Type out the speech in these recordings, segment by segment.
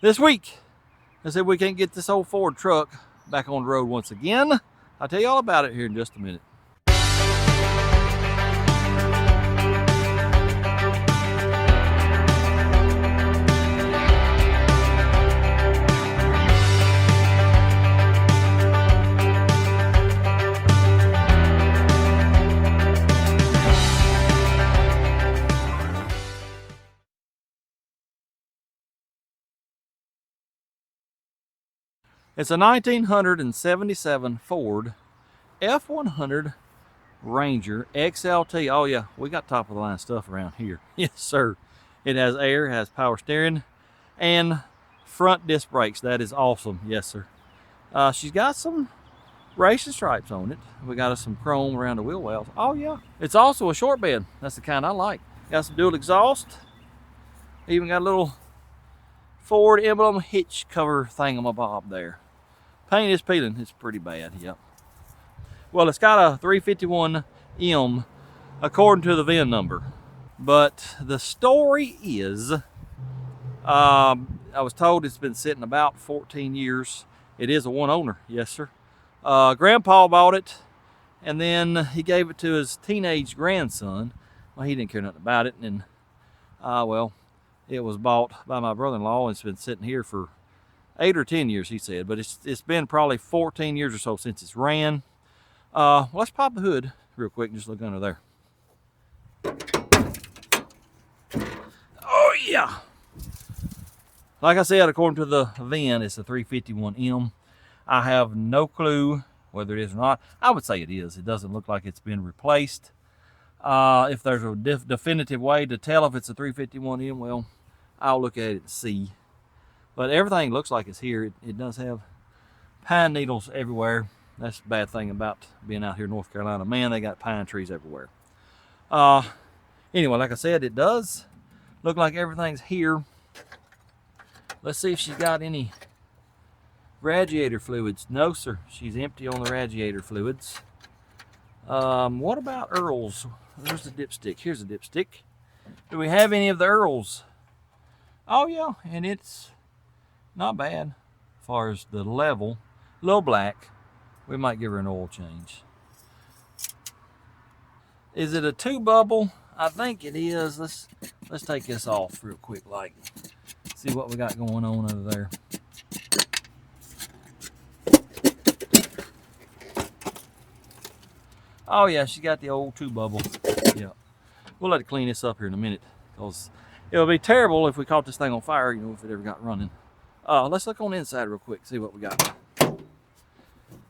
this week. Let's see if we can't get this old Ford truck back on the road once again. I'll tell you all about it here in just a minute. It's a 1977 Ford F100 Ranger XLT. Oh yeah, we got top of the line stuff around here. Yes sir. It has air, has power steering, and front disc brakes. That is awesome. Yes sir. She's got some racing stripes on it. We got us some chrome around the wheel wells. Oh yeah. It's also a short bed. That's the kind I like. Got some dual exhaust. Even got a little Ford emblem hitch cover thingamabob there. Paint is peeling. It's pretty bad. Yep. Well, it's got a 351M according to the VIN number. But the story is, I was told it's been sitting about 14 years. It is a one owner. Yes, sir. Grandpa bought it, and then he gave it to his teenage grandson. Well, he didn't care nothing about it, and well, it was bought by my brother-in-law, and it's been sitting here for 8 or 10 years, he said, but it's been probably 14 years or so since it's ran. Let's pop the hood real quick and just look under there. Oh yeah. Like I said, according to the VIN, it's a 351M. I have no clue whether it is or not. I would say it is. It doesn't look like it's been replaced. If there's a definitive way to tell if it's a 351M, well, I'll look at it and see. But everything looks like it's here. It does have pine needles everywhere. That's the bad thing about being out here in North Carolina. Man, they got pine trees everywhere. Anyway, like I said, it does look like everything's here. Let's see if she's got any radiator fluids. No, sir. She's empty on the radiator fluids. What about Earls? There's the dipstick. Here's the dipstick. Do we have any of the Earls? Oh, yeah, and it's not bad as far as the level. A little black. We might give her an oil change. Is it a 2-bubble? I think it is. Let's take this off real quick, like see what we got going on over there. Oh yeah, she got the old 2-bubble. Yeah. We'll let it clean this up here in a minute, because it would be terrible if we caught this thing on fire, you know, if it ever got running. Let's look on the inside real quick, see what we got.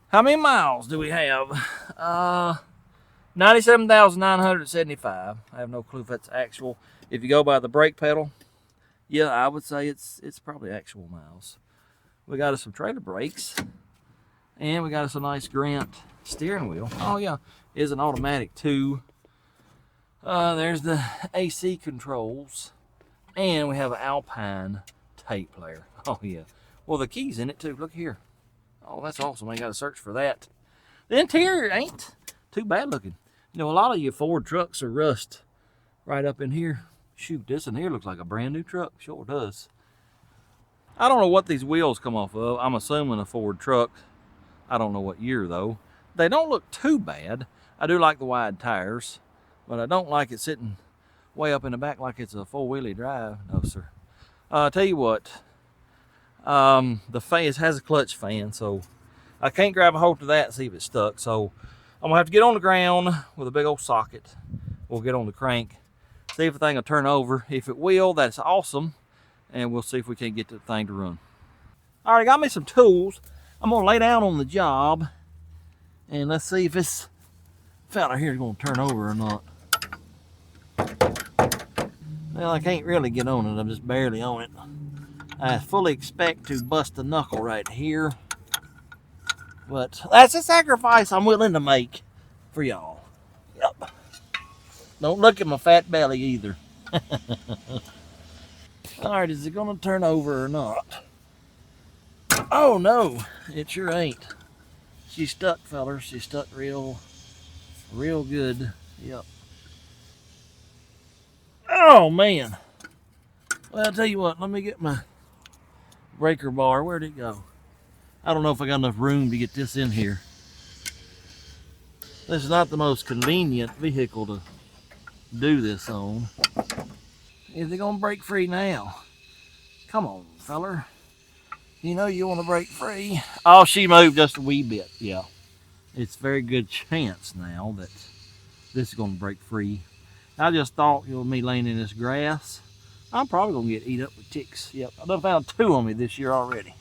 How many miles do we have? 97,975. I have no clue if that's actual. If you go by the brake pedal, yeah, I would say it's probably actual miles. We got us some trailer brakes, and we got us a nice Grant steering wheel. Oh yeah, it is an automatic too. There's the AC controls, and we have an Alpine tape player. Oh yeah. Well, the key's in it too. Look here. Oh, that's awesome. I ain't got to search for that. The interior ain't too bad looking. You know, a lot of your Ford trucks are rust right up in here. Shoot, this in here looks like a brand new truck. Sure does. I don't know what these wheels come off of. I'm assuming a Ford truck. I don't know what year though. They don't look too bad. I do like the wide tires, but I don't like it sitting way up in the back like it's a 4-wheelie drive. No, sir. Tell you what, the fan has a clutch fan, so I can't grab a hold of that and see if it's stuck. So I'm gonna have to get on the ground with a big old socket. We'll get on the crank, see if the thing will turn over. If it will, that's awesome, and we'll see if we can't get the thing to run. All right, got me some tools. I'm gonna lay down on the job, and let's see if this fella here is gonna turn over or not. Well, I can't really get on it. I'm just barely on it. I fully expect to bust a knuckle right here, but that's a sacrifice I'm willing to make for y'all. Yep. Don't look at my fat belly either. All right, is it gonna turn over or not? Oh no, it sure ain't. She's stuck, fellers. She's stuck real good. Yep. Oh man. Well, I'll tell you what, let me get my breaker bar. Where'd it go? I don't know if I got enough room to get this in here. This is not the most convenient vehicle to do this on. Is it gonna break free now? Come on, feller. You know you want to break free. Oh, she moved just a wee bit. Yeah. It's a very good chance now that this is gonna break free. I just thought, me laying in this grass, I'm probably gonna get eat up with ticks. Yep, I done found 2 on me this year already.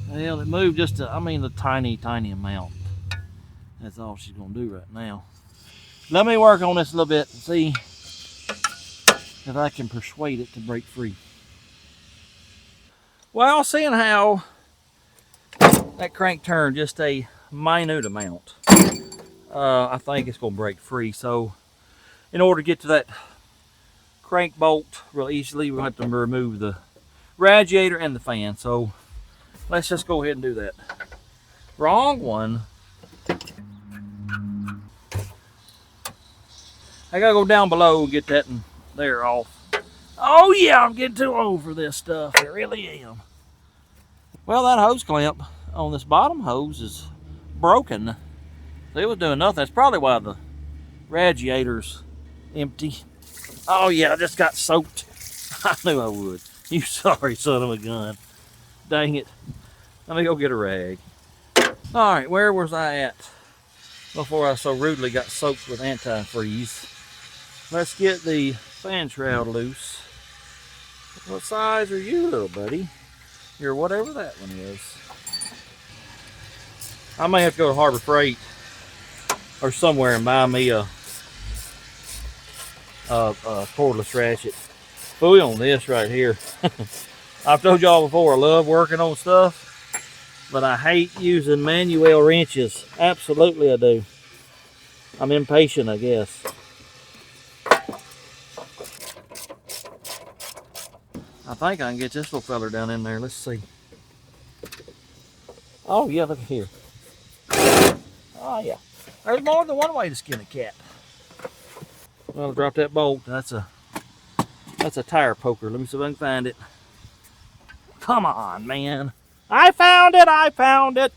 Well, it moved just a tiny, tiny amount. That's all she's gonna do right now. Let me work on this a little bit and see if I can persuade it to break free. Well, seeing how that crank turned just a minute amount, I think it's gonna break free. So in order to get to that crank bolt real easily, we'll have to remove the radiator and the fan. So let's just go ahead and do that. Wrong one. I gotta go down below and get that in there off. Oh yeah, I'm getting too old for this stuff. I really am. Well, that hose clamp on this bottom hose is broken. It was doing nothing. That's probably why the radiator's empty. Oh yeah, I just got soaked. I knew I would. You sorry son of a gun. Dang it. Let me go get a rag. All right, where was I at before I so rudely got soaked with antifreeze? Let's get the fan shroud loose. What size are you, little buddy? You're whatever that one is. I may have to go to Harbor Freight or somewhere and buy me a cordless ratchet. Fooey on this right here. I've told y'all before, I love working on stuff, but I hate using manual wrenches. Absolutely I do. I'm impatient, I guess. I think I can get this little feller down in there. Let's see. Oh yeah, look here. Oh yeah. There's more than one way to skin a cat. Well, drop that bolt. That's a tire poker. Let me see if I can find it. Come on, man. I found it. I found it.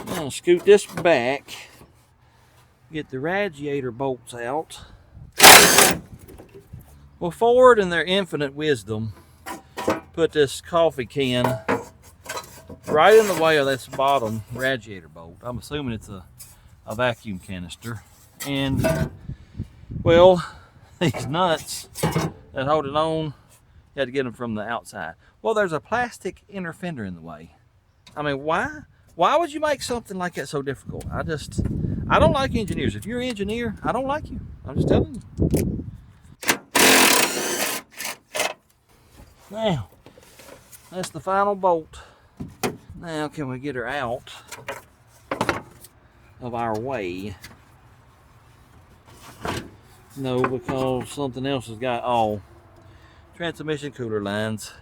Now scoot this back. Get the radiator bolts out. Well, Ford in their infinite wisdom put this coffee can right in the way of this bottom radiator bolt. I'm assuming it's a vacuum canister. And, well, these nuts that hold it on, you had to get them from the outside. Well, there's a plastic inner fender in the way. I mean, why? Why would you make something like that so difficult? I don't like engineers. If you're an engineer, I don't like you. I'm just telling you. Now, that's the final bolt. Now, can we get her out of our way? No, because something else has got transmission cooler lines.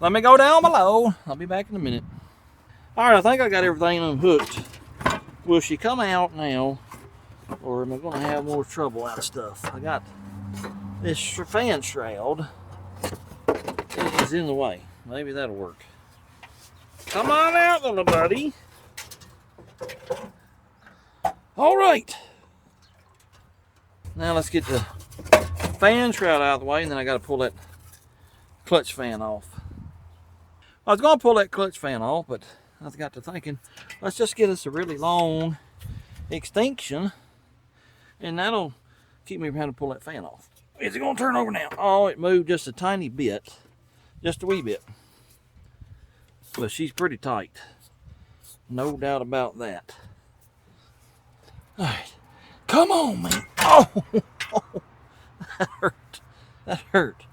Let me go down below. I'll be back in a minute. All right, I think I got everything unhooked. Will she come out now, or am I going to have more trouble out of stuff? I got this fan shroud. It is in the way. Maybe that'll work. Come on out, little buddy. All right. Now let's get the fan shroud out of the way, and then I got to pull that clutch fan off. I was going to pull that clutch fan off, but I got to thinking, let's just get us a really long extinction, and that'll keep me from having to pull that fan off. Is it going to turn over now? Oh, it moved just a tiny bit. Just a wee bit. But she's pretty tight. No doubt about that. All right. Come on, man. Oh, that hurt. That hurt.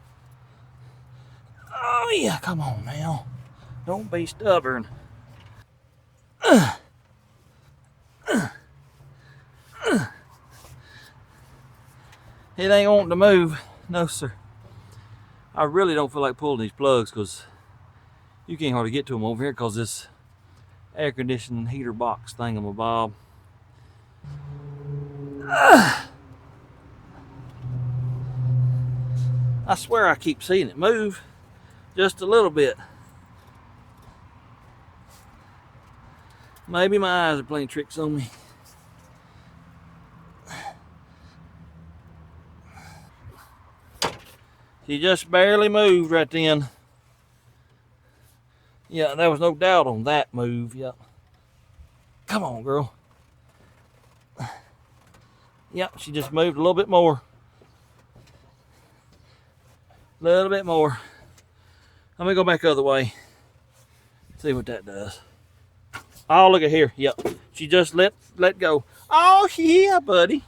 Oh, yeah. Come on now. Don't be stubborn. It ain't wanting to move. No, sir. I really don't feel like pulling these plugs because you can't hardly get to them over here because this air conditioning heater box thingamabob. I swear I keep seeing it move just a little bit. Maybe my eyes are playing tricks on me. She just barely moved right then. Yeah, there was no doubt on that move. Yep. Come on, girl. Yep, she just moved a little bit more. A little bit more. Let me go back the other way. See what that does. Oh, look at here. Yep. She just let go. Oh, yeah, buddy.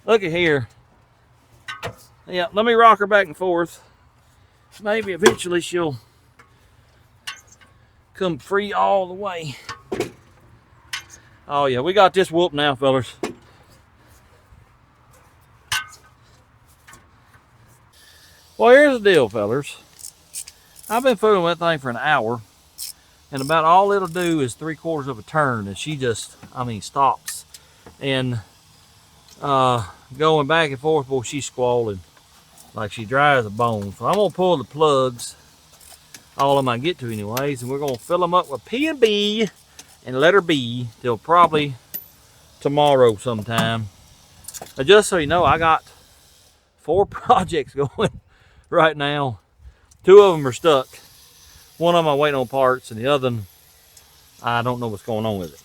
Look at here. Yeah, let me rock her back and forth. Maybe eventually she'll come free all the way. Oh, yeah, we got this whoop now, fellas. Well, here's the deal, fellas. I've been fooling with that thing for an hour, and about all it'll do is 3/4 of a turn, and she just, stops. And going back and forth, boy, she's squalling like she dry as a bone. So I'm gonna pull the plugs, all of them I get to anyways, and we're gonna fill them up with P&B and let her be till probably tomorrow sometime. Now, just so you know, I got 4 projects going right now. 2 of them are stuck. One of them I'm waiting on parts, and the other one, I don't know what's going on with it.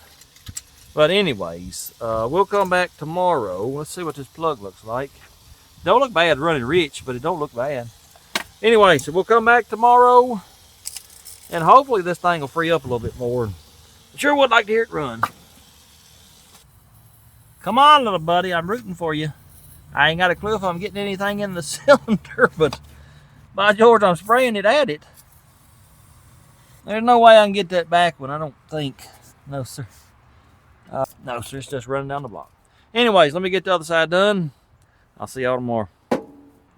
But anyways, we'll come back tomorrow. Let's see what this plug looks like. Don't look bad running rich, but it don't look bad. Anyway, so we'll come back tomorrow, and hopefully this thing will free up a little bit more. I sure would like to hear it run. Come on, little buddy, I'm rooting for you. I ain't got a clue if I'm getting anything in the cylinder, but by George, I'm spraying it at it. There's no way I can get that back one, I don't think. No, sir. No, sir, it's just running down the block. Anyways, let me get the other side done. I'll see y'all tomorrow.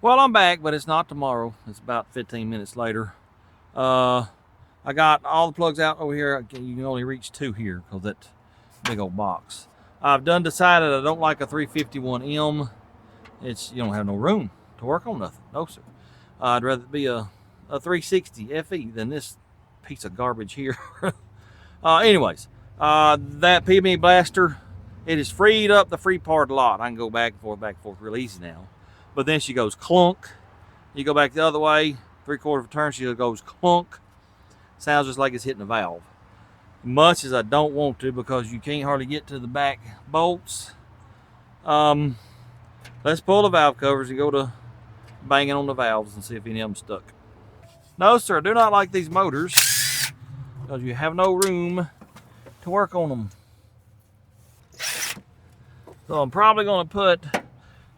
Well, I'm back, but it's not tomorrow. It's about 15 minutes later. I got all the plugs out over here. You can only reach 2 here because that big old box. I've done decided I don't like a 351M. You don't have no room to work on nothing. No, sir. I'd rather it be a 360 FE than this piece of garbage here. Anyways, that PB blaster, it has freed up the free part a lot. I can go back and forth real easy now. But then she goes clunk. You go back the other way, 3/4 of a turn, she goes clunk. Sounds just like it's hitting a valve. Much as I don't want to, because you can't hardly get to the back bolts. Let's pull the valve covers and go to banging on the valves and see if any of them stuck. No, sir, I do not like these motors because you have no room to work on them. So I'm probably going to put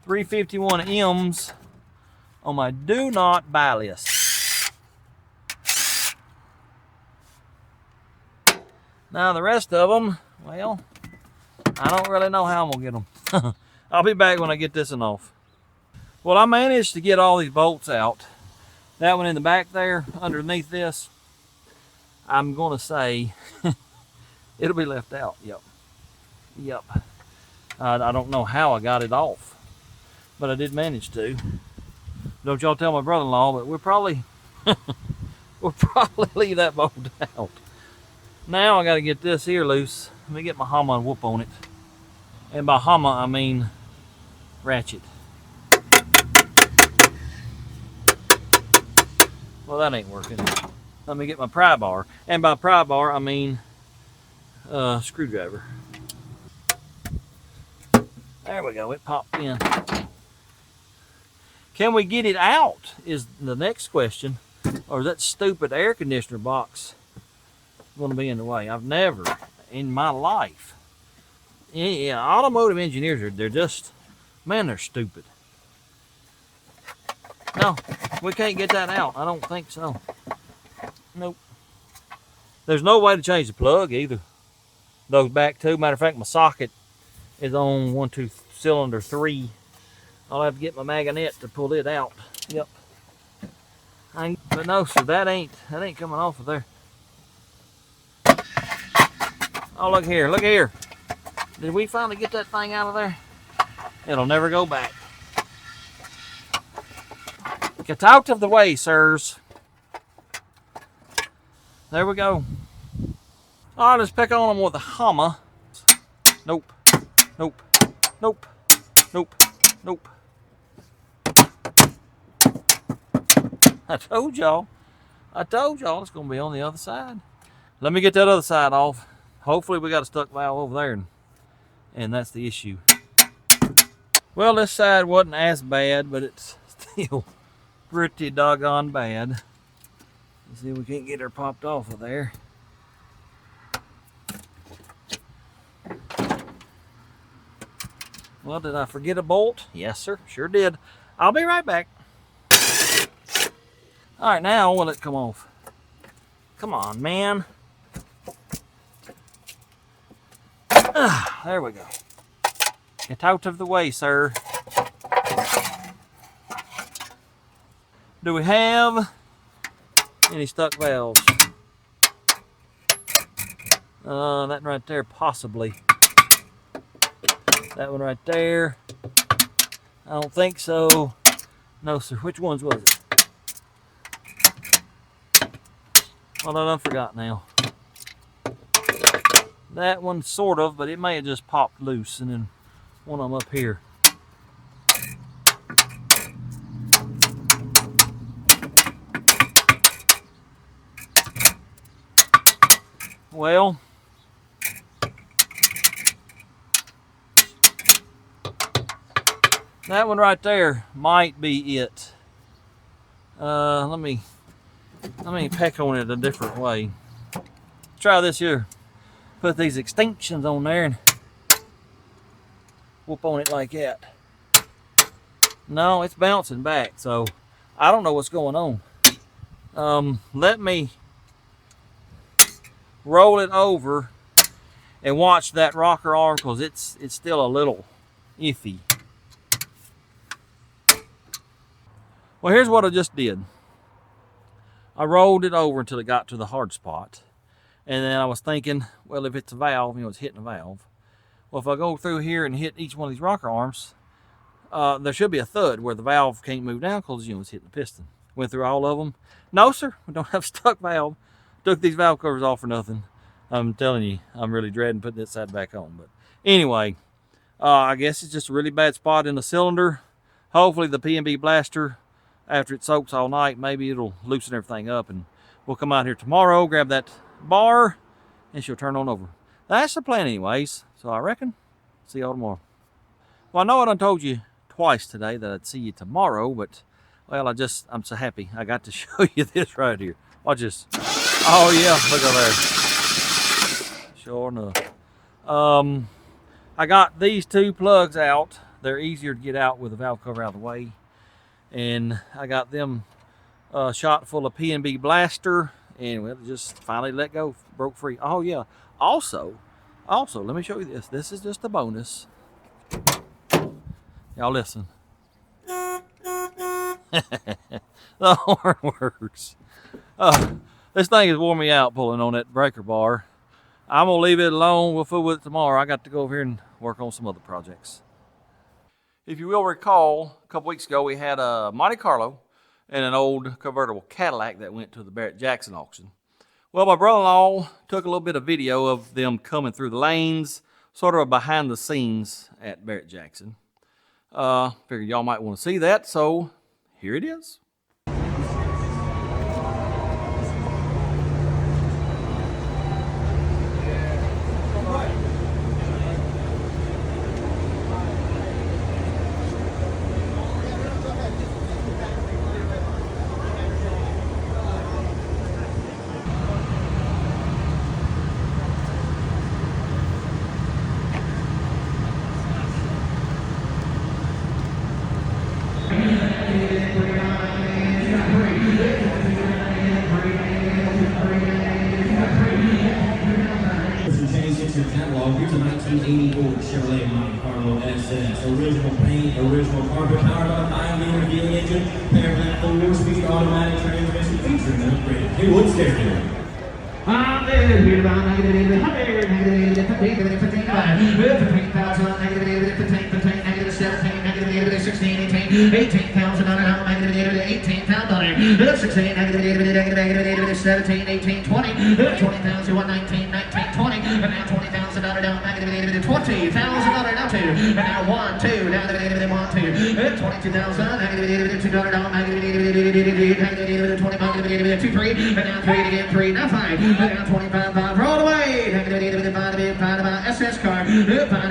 351Ms on my do not buy list. Now the rest of them, well, I don't really know how I'm going to get them. I'll be back when I get this one off. Well, I managed to get all these bolts out. That one in the back there, underneath this, I'm going to say it'll be left out. Yep. I don't know how I got it off, but I did manage to. Don't y'all tell my brother-in-law, but we'll probably leave that bolt out. Now I got to get this here loose. Let me get my hammer and whoop on it. And by hammer, I mean ratchet. Well, that ain't working. Let me get my pry bar. And by pry bar, I mean screwdriver. There we go, it popped in. Can we get it out is the next question. Or is that stupid air conditioner box going to be in the way? I've never in my life. Yeah, automotive engineers, they're just, man, they're stupid. No, we can't get that out. I don't think so. Nope. There's no way to change the plug either. Those back two. Matter of fact, my socket is on 1-2 cylinder 3. I'll have to get my magnet to pull it out. Yep. But no, sir, that ain't coming off of there. Oh, look here, look here. Did we finally get that thing out of there? It'll never go back. Get out of the way, sirs. There we go. All right, let's pick on them with a hammer. Nope, nope, nope, nope, nope. I told y'all it's gonna be on the other side. Let me get that other side off. Hopefully we got a stuck valve over there, and that's the issue. Well, this side wasn't as bad, but it's still pretty doggone bad. Let's see if we can't get her popped off of there. Well, did I forget a bolt? Yes, sir, sure did. I'll be right back. All right, now will it come off? Come on, man. There we go. Get out of the way, sir. Do we have any stuck valves? That right there, possibly. That one right there. I don't think so. No, sir. Which ones was it? Well, I done forgot now. That one, sort of, but it may have just popped loose, and then one of them up here. Well, that one right there might be it. Let me peck on it a different way. Try this here. Put these extensions on there and whoop on it like that. No, it's bouncing back, so I don't know what's going on. Let me roll it over and watch that rocker arm, because it's still a little iffy. Well, here's what I just did. I rolled it over until it got to the hard spot. And then I was thinking, well, if it's a valve, it's hitting a valve. Well, if I go through here and hit each one of these rocker arms, there should be a thud where the valve can't move down because, it's hitting the piston. Went through all of them. No, sir, we don't have a stuck valve. Took these valve covers off for nothing. I'm telling you, I'm really dreading putting this side back on. But anyway, I guess it's just a really bad spot in the cylinder. Hopefully the P&B blaster, after it soaks all night, maybe it'll loosen everything up, and we'll come out here tomorrow, grab that bar, and she'll turn on over. That's the plan anyways, so I reckon see y'all tomorrow. Well, I know I done told you twice today that I'd see you tomorrow, but well, I'm so happy I got to show you this right here. Watch this. Oh yeah, look over there. Sure enough. I got these two plugs out. They're easier to get out with the valve cover out of the way, and I got them shot full of P&B blaster. And well, just finally let go, broke free. Oh yeah. Also, let me show you this. This is just a bonus. Y'all listen. The horn works. This thing has worn me out pulling on that breaker bar. I'm gonna leave it alone. We'll fool with it tomorrow. I got to go over here and work on some other projects. If you will recall, a couple weeks ago we had a Monte Carlo and an old convertible Cadillac that went to the Barrett-Jackson auction. Well, my brother-in-law took a little bit of video of them coming through the lanes, sort of behind the scenes at Barrett-Jackson. Figured y'all might want to see that, so here it is. Here's a 1984 Chevrolet Monte Carlo SS. Original paint, original carpet, powered by a 5-liter V8 engine, paired with 4-speed automatic transmission featuring an upgraded Haywood stereo. 16, 18, $18,000 now, $18,000, 16, negative 17, 18, 20, 20,000, 19, 19, 20, and now $20,000 down, negative $20,000 now 2, and now 1, 2, now negative 1, 2, 22,000, negative $2 down, negative 25, negative 2, 3, and now 3 again, 3, now 5, and now 25, 5, roll away, negative 5 SS card, 5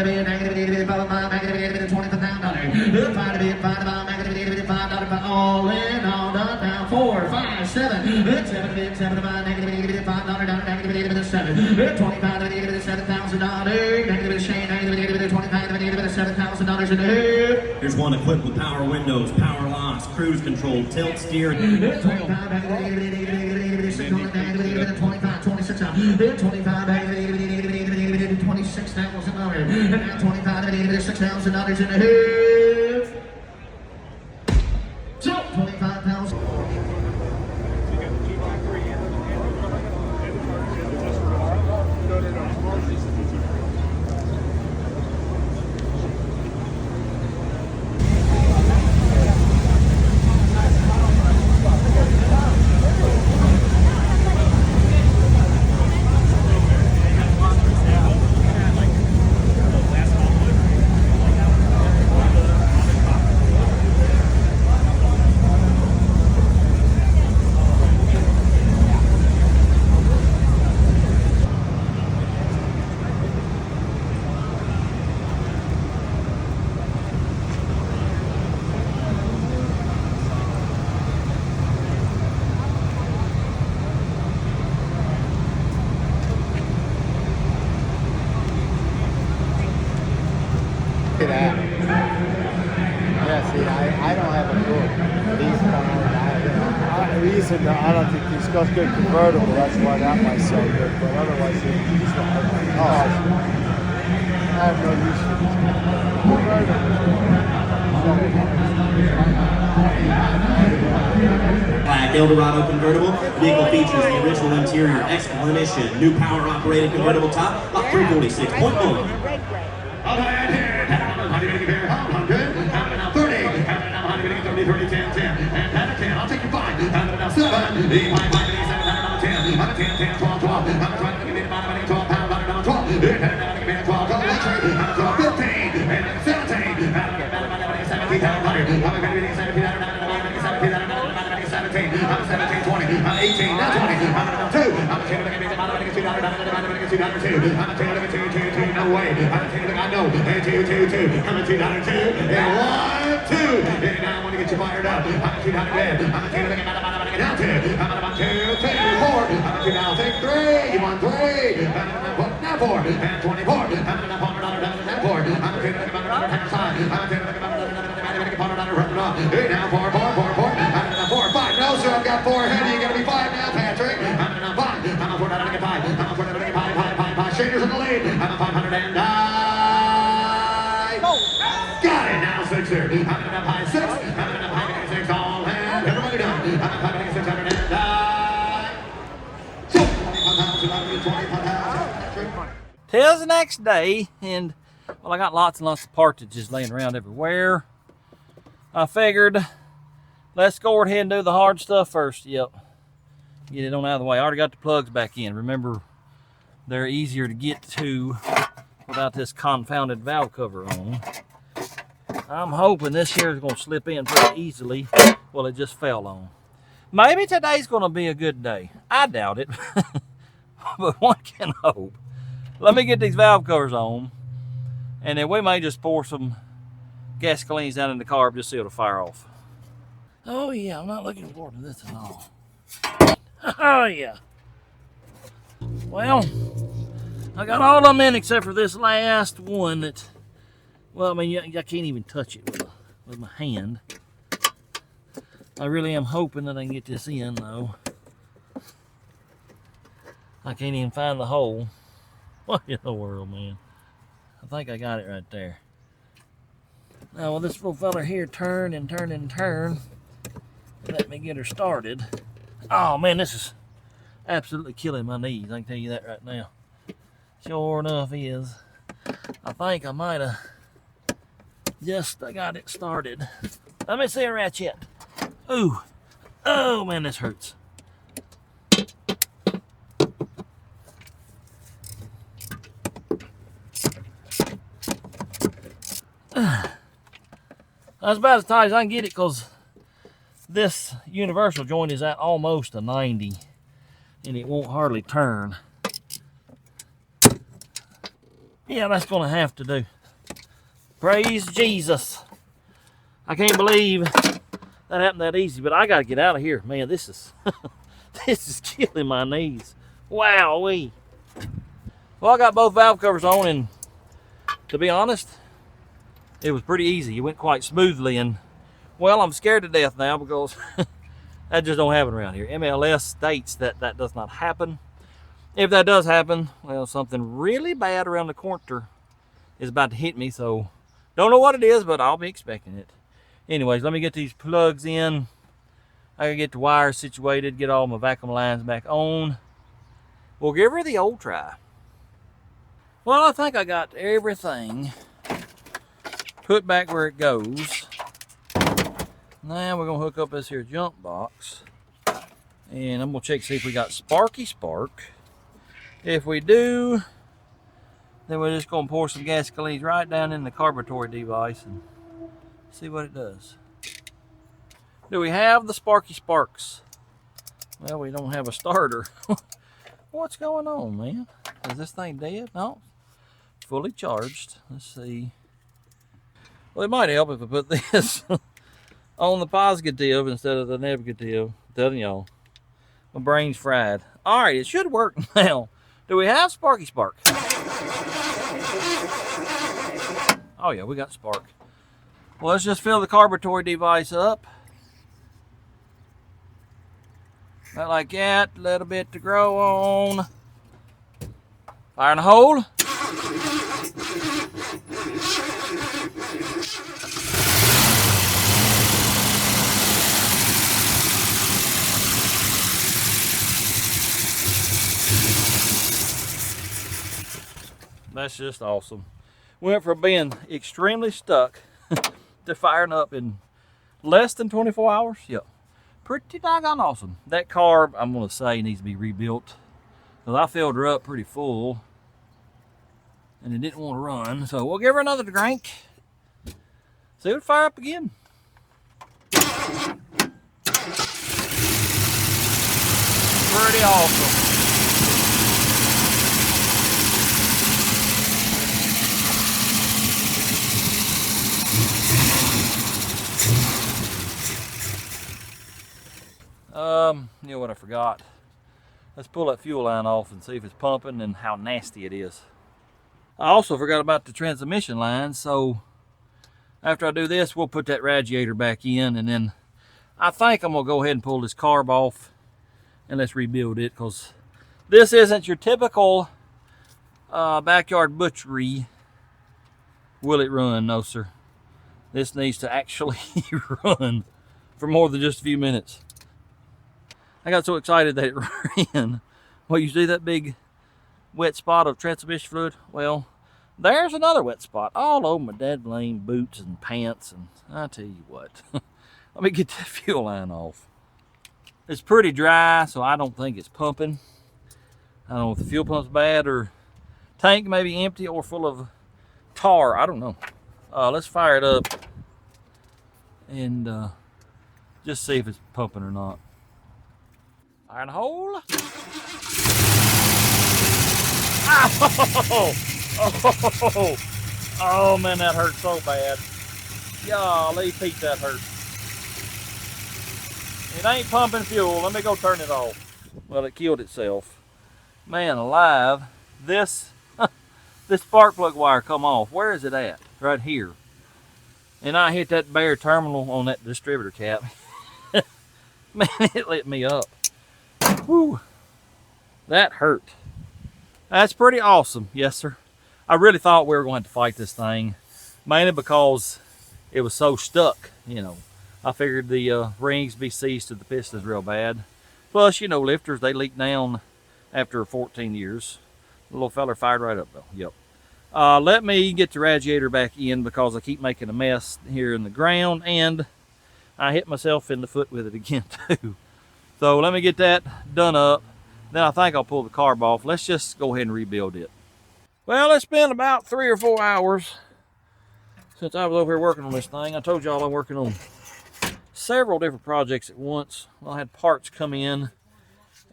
negative 5, negative $25,000, 5 negative $5, all in, all done, now 4, 5, 7, 7 negative $5 down, negative 7, 25 negative $7,000, negative Shane, negative 25 negative $7,000 in the hood. Here's one equipped with power windows, power locks, cruise control, tilt steering. 25 negative 6, negative 25, 26, 25 negative $26,000, and now 25 negative $6,000 in the hood. So 25,000. I don't have a clue. I don't think he's got good convertible. That's why that might sell good. But otherwise, he's not. I have no use for this Black Eldorado convertible. Vehicle features the original interior, exclamation, new power operated convertible top, about 346.1. I'll take your 5. Now 7. 8, 5, 8, 7, 10. 10, 12, 12. I'm trying to get about 12 pounds. 12. 12, 15. And 17. 17, 20. 18. Now 20. 2. No way. I know. 2. I'm a $2. And 1, 2. And now I want to get you fired up. I'm a $2 bed. I'm a $2 down 2. I'm about 2, 4. I'm a $2 now. Take 3. You want 3. Now 4. And 24. I'm a $4. I'm a $2 now 4, 4, 4, 4. I'm 4, 5. No, sir, I've got 4 ahead. You got to be 5 now, Patrick. I'm 5. I'm a 4, 5. I'm a 4, 5. Shaders in the lead. I'm a 500 and die. Got it. Now 6 here. I'm up high 6. I'm up high 6. All hand. Everybody done. I'm up high 600 and die. So 25,000. Till the next day, and well, I got lots and lots of partridges laying around everywhere. I figured, let's go ahead and do the hard stuff first. Yep. Get it on out of the way. I already got the plugs back in. Remember, they're easier to get to without this confounded valve cover on. I'm hoping this here is going to slip in pretty easily. Well, it just fell on. Maybe today's going to be a good day. I doubt it, but one can hope. Let me get these valve covers on, and then we may just pour some gasolines down in the carb just so it'll fire off. Oh yeah, I'm not looking forward to this at all. Oh yeah. Well, I got all of them in except for this last one that, well, I mean, I can't even touch it with my hand. I really am hoping that I can get this in though. I can't even find the hole. What in the world, man? I think I got it right there. Now, will this little fella here turn and turn and turn? Let me get her started. Oh man, this is absolutely killing my knees. I can tell you that right now. Sure enough is. I think I might have Just I got it started. Let me see a ratchet. Ooh. Oh man, this hurts. That's about as tight as I can get it because this universal joint is at almost a 90 and it won't hardly turn. Yeah, that's gonna have to do. Praise Jesus. I can't believe that happened that easy, but I gotta get out of here. Man, this is this is killing my knees. Wowee. Well, I got both valve covers on, and to be honest, it was pretty easy. It went quite smoothly, and well, I'm scared to death now because that just don't happen around here. MLS states that that does not happen. If that does happen, well, something really bad around the corner is about to hit me, so don't know what it is, but I'll be expecting it. Anyways, let me get these plugs in. I gotta get the wires situated, get all my vacuum lines back on. We'll give her the old try. Well, I think I got everything put back where it goes. Now we're gonna hook up this here jump box, and I'm gonna check to see if we got sparky spark. If we do, then we're just gonna pour some gasoline right down in the carburetor device and see what it does. Do we have the sparky sparks? Well, we don't have a starter. What's going on, man? Is this thing dead? No, fully charged. Let's see. Well, it might help if I put this on the positive instead of the negative. I'm telling y'all, my brain's fried. All right, it should work now. Do we have sparky spark? Oh yeah, we got spark. Well, let's just fill the carburetor device up. About like that, a little bit to grow on. Fire in the hole. That's just awesome. Went from being extremely stuck to firing up in less than 24 hours. Yep. Pretty doggone awesome. That carb, I'm going to say, needs to be rebuilt. Because I filled her up pretty full. And it didn't want to run. So we'll give her another drink. See if it fire up again. Pretty awesome. You know what I forgot? Let's pull that fuel line off and see if it's pumping and how nasty it is. I also forgot about the transmission line, so after I do this, we'll put that radiator back in, and then I think I'm gonna go ahead and pull this carb off and let's rebuild it, because this isn't your typical backyard butchery. Will it run? No, sir. This needs to actually run for more than just a few minutes. I got so excited that it ran. Well, you see that big wet spot of transmission fluid? Well, there's another wet spot all over my dead blame boots and pants, and I tell you what, let me get that fuel line off. It's pretty dry, so I don't think it's pumping. I don't know if the fuel pump's bad or tank may be empty or full of tar. I don't know. Let's fire it up and just see if it's pumping or not. Fire in the hole. Oh, oh man, that hurt so bad. Golly, Pete, that hurt. It ain't pumping fuel. Let me go turn it off. Well, it killed itself. Man alive, this spark plug wire come off. Where is it at? Right here. And I hit that bare terminal on that distributor cap. Man, it lit me up. Whew. That hurt. That's pretty awesome. Yes, sir. I really thought we were going to fight this thing, mainly because it was so stuck, you know. I figured the rings be seized to the pistons real bad. Plus, you know, lifters, they leak down after 14 years. The little feller fired right up though. Yep. Let me get the radiator back in because I keep making a mess here in the ground, and I hit myself in the foot with it again too. So let me get that done up. Then I think I'll pull the carb off. Let's just go ahead and rebuild it. Well, it's been about 3 or 4 hours since I was over here working on this thing. I told y'all I'm working on several different projects at once. Well, I had parts come in,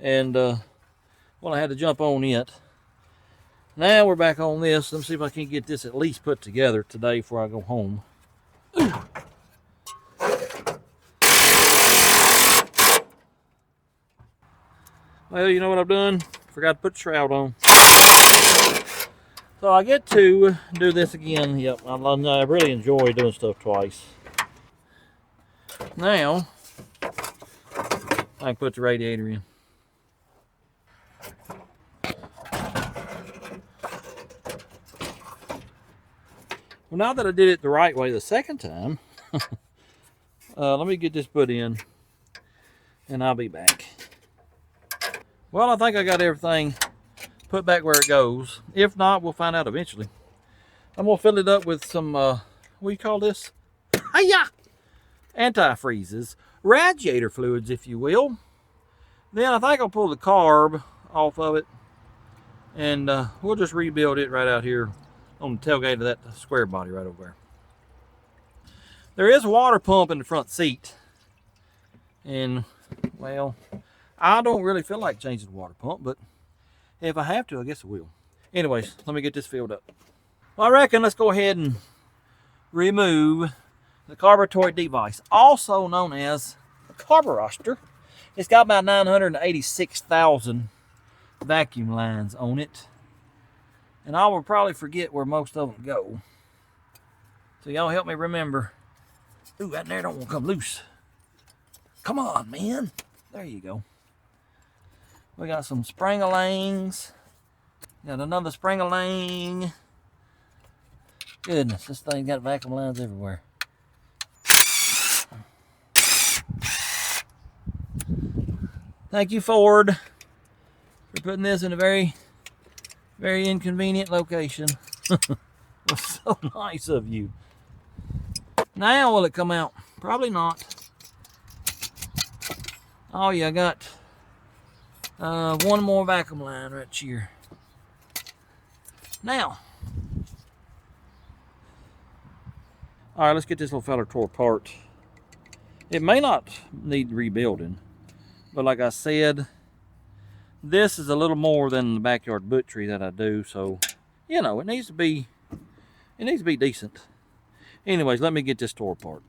and well, I had to jump on it. Now we're back on this. Let me see if I can get this at least put together today before I go home. Well, you know what I've done? Forgot to put the shroud on. So I get to do this again. Yep, I really enjoy doing stuff twice. Now, I can put the radiator in. Well, now that I did it the right way the second time, let me get this put in, and I'll be back. Well, I think I got everything put back where it goes. If not, we'll find out eventually. I'm gonna fill it up with some, what do you call this? Hiya! Antifreezes, radiator fluids, if you will. Then I think I'll pull the carb off of it, and we'll just rebuild it right out here on the tailgate of that square body right over there. There is a water pump in the front seat, and well, I don't really feel like changing the water pump, but if I have to, I guess I will. Anyways, let me get this filled up. Well, I reckon let's go ahead and remove the carburetor device, also known as a carburetor. It's got about 986,000 vacuum lines on it, and I will probably forget where most of them go. So y'all help me remember. Ooh, that there don't want to come loose. Come on, man. There you go. We got some spring-a-langs. Got another spring-a-lang. Goodness, this thing got vacuum lines everywhere. Thank you, Ford, for putting this in a very, very inconvenient location. It was so nice of you. Now will it come out? Probably not. Oh yeah, I got one more vacuum line right here. Now, all right, let's get this little fella tore apart. It may not need rebuilding, but like I said, this is a little more than the backyard butchery that I do, so you know it needs to be decent. Anyways, let me get this tore apart.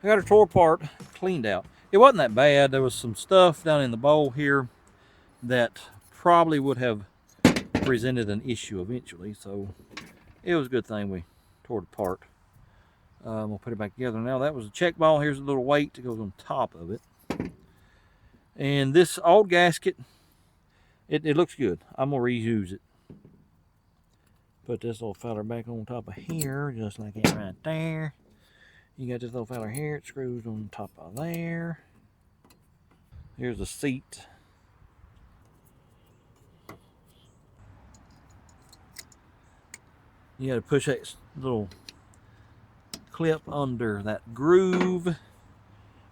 I got her tore apart, cleaned out. It wasn't that bad. There was some stuff down in the bowl here that probably would have presented an issue eventually, so it was a good thing we tore it apart. We'll put it back together now. That was a check ball. Here's a little weight that goes on top of it. And this old gasket, it looks good. I'm gonna reuse it. Put this little feller back on top of here, just like it right there. You got this little feller here, it screws on top of there. Here's the seat. You got to push that little clip under that groove.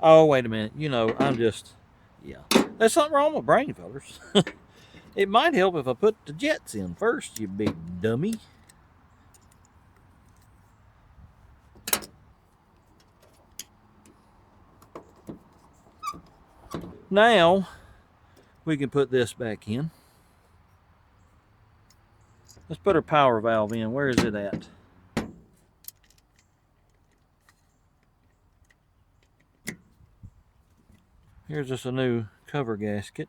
Oh, wait a minute. You know, I'm just, yeah. There's something wrong with brain, fellas. It might help if I put the jets in first, you big dummy. Now, we can put this back in. Let's put our power valve in. Where is it at? Here's just a new cover gasket.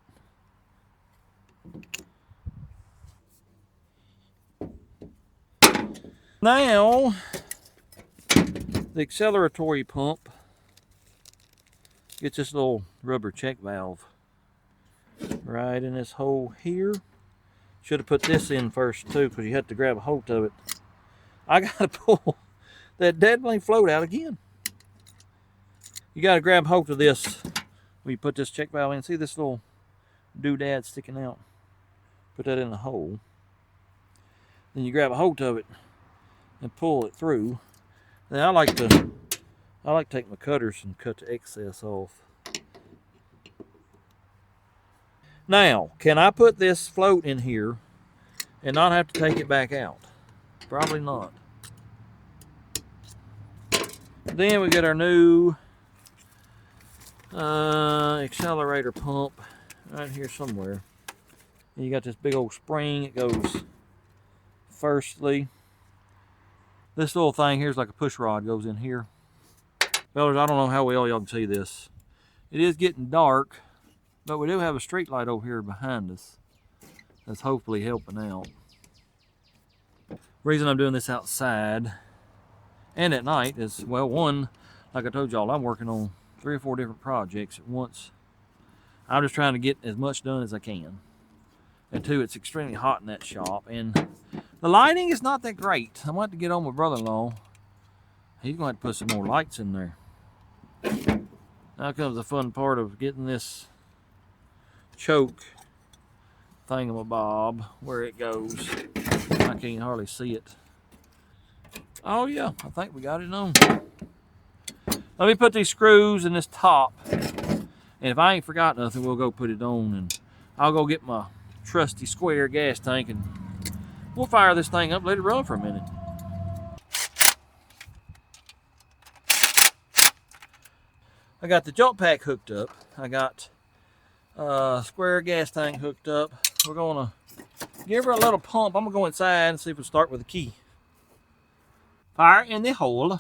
Now, the acceleratory pump gets this little rubber check valve right in this hole here. Should have put this in first too, because you have to grab a hold of it. I gotta pull that dead blade float out again. You gotta grab hold of this when you put this check valve in. See this little doodad sticking out? Put that in the hole. Then you grab a hold of it and pull it through. Then I like to take my cutters and cut the excess off. Now, can I put this float in here and not have to take it back out? Probably not. Then we get our new accelerator pump right here somewhere. And you got this big old spring. It goes firstly. This little thing here is like a push rod, goes in here. Fellas, I don't know how well y'all can see this. It is getting dark, but we do have a street light over here behind us that's hopefully helping out. Reason I'm doing this outside and at night is, well, one, like I told y'all, I'm working on 3 or 4 different projects at once. I'm just trying to get as much done as I can. And 2, it's extremely hot in that shop, and the lighting is not that great. I'm going to have to get on my brother-in-law. He's going to have to put some more lights in there. Now comes the fun part of getting this choke thingamabob where it goes. I can't hardly see it. Oh yeah, I think we got it on. Let me put these screws in this top, and if I ain't forgot nothing, we'll go put it on, and I'll go get my trusty square gas tank, and we'll fire this thing up, let it run for a minute. I got the jump pack hooked up. I got square gas tank hooked up. We're gonna give her a little pump. I'm gonna go inside and see if we'll start with a key. Fire in the hole.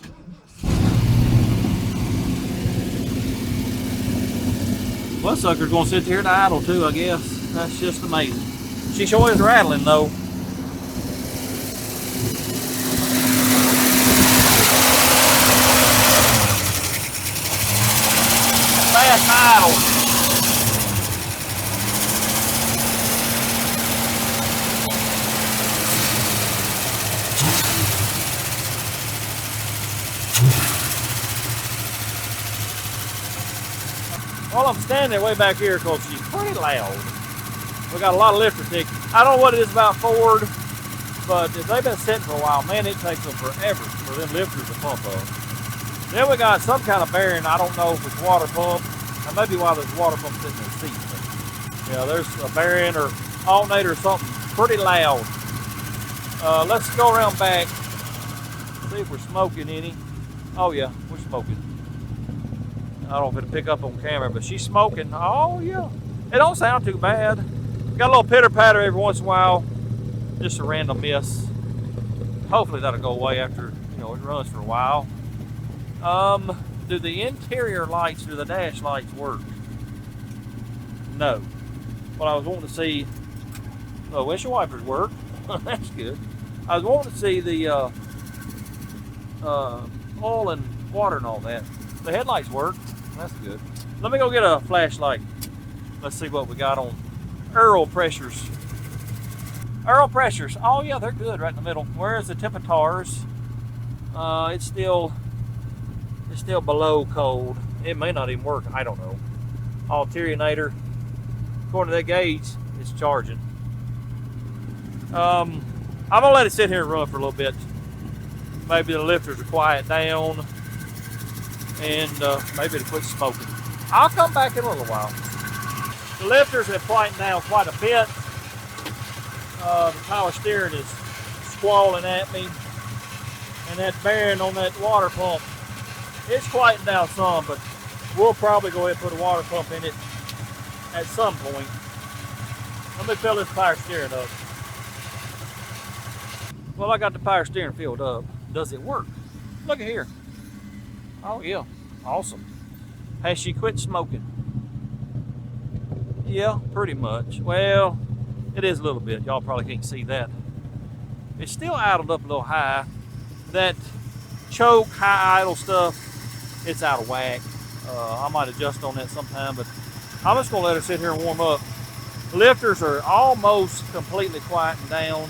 Well, sucker's gonna sit here and idle too, I guess. That's just amazing. She sure is rattling though. Fast idle. Well, I'm standing way back here because she's pretty loud. We got a lot of lifter tickets. I don't know what it is about Ford, but if they've been sitting for a while, man, it takes them forever for them lifters to pump up. Then we got some kind of bearing. I don't know if it's water pump. That may be why there's water pump sitting in the seat. But, yeah, there's a bearing or alternator or something pretty loud. Let's go around back, see if we're smoking any. Oh yeah, we're smoking. I don't know if it'll pick up on camera, but she's smoking. Oh yeah, it don't sound too bad. Got a little pitter patter every once in a while, just a random miss. Hopefully that'll go away after, you know, it runs for a while. Do the interior lights, do the dash lights work? No. But I was wanting to see, oh, windshield wipers work. That's good. I was wanting to see the oil and water and all that. The headlights work. That's good. Let me go get a flashlight. Let's see what we got on Earl pressures. Earl pressures. Oh yeah, they're good right in the middle. Where's the Tempatars? It's still below cold. It may not even work. I don't know. Alternator. According to that gauge, it's charging. I'm gonna let it sit here and run for a little bit. Maybe the lifters will quiet down. and maybe it'll quit smoking. I'll come back in a little while. The lifters have quieted down quite a bit. The power steering is squalling at me, and that bearing on that water pump, it's quieting down some, but we'll probably go ahead and put a water pump in it at some point. Let me fill this power steering up. Well, I got the power steering filled up. Does it work? Look at here. Oh yeah, awesome. Has she quit smoking? Yeah, pretty much. Well, it is a little bit. Y'all probably can't see that. It's still idled up a little high. That choke, high idle stuff, it's out of whack. I might adjust on that sometime, but I'm just gonna let her sit here and warm up. The lifters are almost completely quieting down.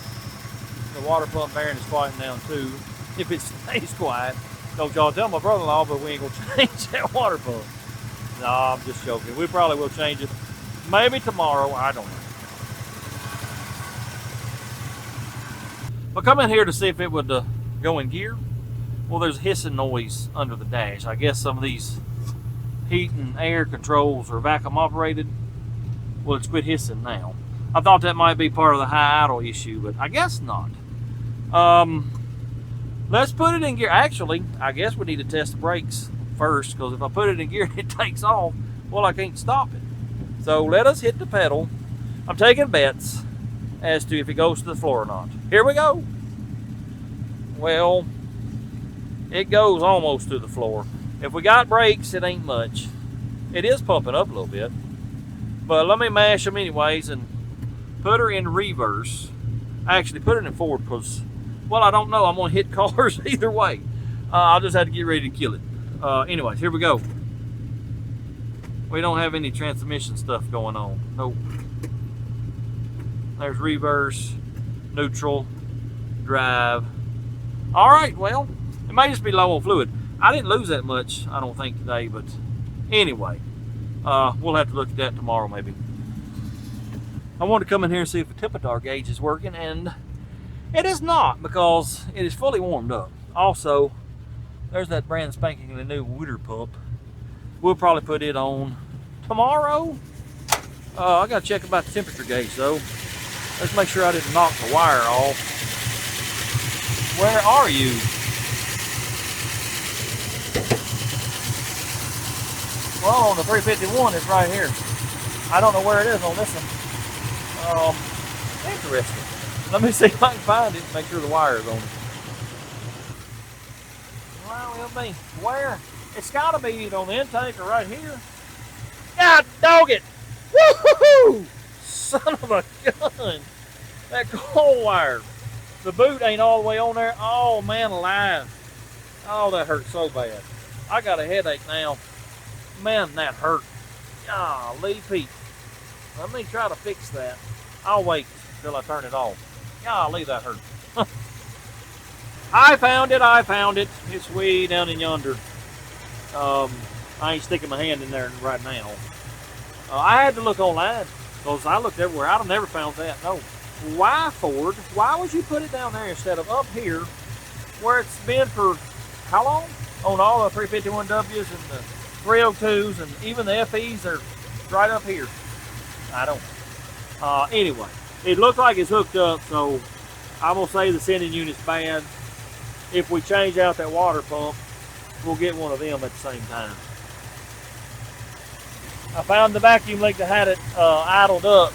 The water pump bearing is quieting down too. If it stays quiet, don't y'all tell my brother-in-law, but we ain't gonna change that water pump. No, I'm just joking. We probably will change it. Maybe tomorrow, I don't know. But come in here to see if it would go in gear. Well, there's a hissing noise under the dash. I guess some of these heat and air controls are vacuum operated. Well, it's quit hissing now. I thought that might be part of the high idle issue, but I guess not. Let's put it in gear. Actually, I guess we need to test the brakes first, because if I put it in gear and it takes off, well, I can't stop it. So let us hit the pedal. I'm taking bets as to if it goes to the floor or not. Here we go. Well, it goes almost to the floor. If we got brakes, it ain't much. It is pumping up a little bit. But let me mash them anyways and put her in reverse. Actually, put it in forward because, well, I don't know. I'm going to hit cars either way. I'll just have to get ready to kill it. Anyways, here we go. We don't have any transmission stuff going on. Nope. There's reverse, neutral, drive. All right, well, it may just be low on fluid. I didn't lose that much, I don't think, today, but anyway, we'll have to look at that tomorrow maybe. I wanted to come in here and see if the temperature gauge is working, and it is not, because it is fully warmed up. Also, there's that brand spanking new water pump. We'll probably put it on tomorrow. I gotta check about the temperature gauge though. Let's make sure I didn't knock the wire off. Where are you? Well, on the 351, it's right here. I don't know where it is on this one. Interesting. Let me see if I can find it and make sure the wire is on it. Well, it'll be where? It's gotta be either on the intake or right here. God dog it! Woohoo! Son of a gun! That coil wire. The boot ain't all the way on there. Oh man alive. Oh, that hurt so bad. I got a headache now. Man, that hurt. Golly Pete. Let me try to fix that. I'll wait till I turn it off. Golly, that hurt. I found it. It's way down in yonder. I ain't sticking my hand in there right now. I had to look online, because I looked everywhere. I've never found that. No. Why, Ford? Why would you put it down there instead of up here, where it's been for how long? On all the 351Ws and the 302s and even the FEs are right up here. I don't know. Anyway, it looks like it's hooked up, so I'm going to say the sending unit's bad. If we change out that water pump, we'll get one of them at the same time. I found the vacuum leak that had it idled up.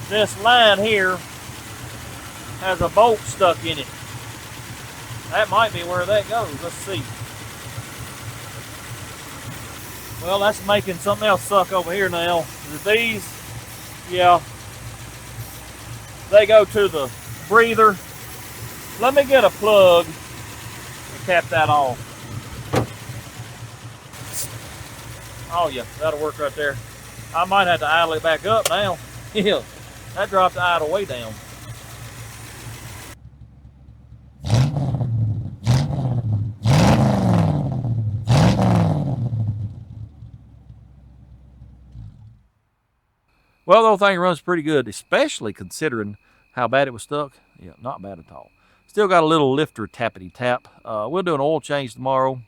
This line here has a bolt stuck in it. That might be where that goes. Let's see. Well, that's making something else suck over here now. These, yeah, they go to the breather. Let me get a plug and cap that off. Oh yeah, that'll work right there. I might have to idle it back up now. Yeah, that dropped the idle way down. Well, the whole thing runs pretty good, especially considering how bad it was stuck. Yeah, not bad at all. Still got a little lifter tappity tap. We'll do an oil change tomorrow.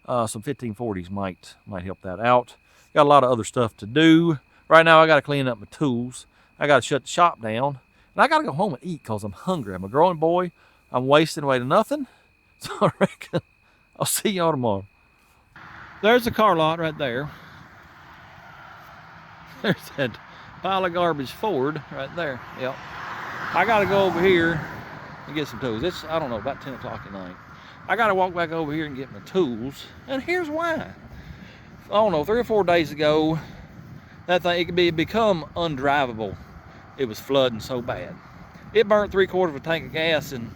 Some 1540s might help that out. Got a lot of other stuff to do. Right now I got to clean up my tools. I got to shut the shop down. And I got to go home and eat because I'm hungry. I'm a growing boy. I'm wasting away to nothing. So I reckon I'll see y'all tomorrow. There's the car lot right there. There's that pile of garbage Ford right there. Yep. I got to go over here and get some tools. It's, I don't know, about 10 o'clock at night. I got to walk back over here and get my tools. And here's why. I don't know, 3 or 4 days ago, that thing, it could become undrivable. It was flooding so bad. It burnt 3/4 of a tank of gas in,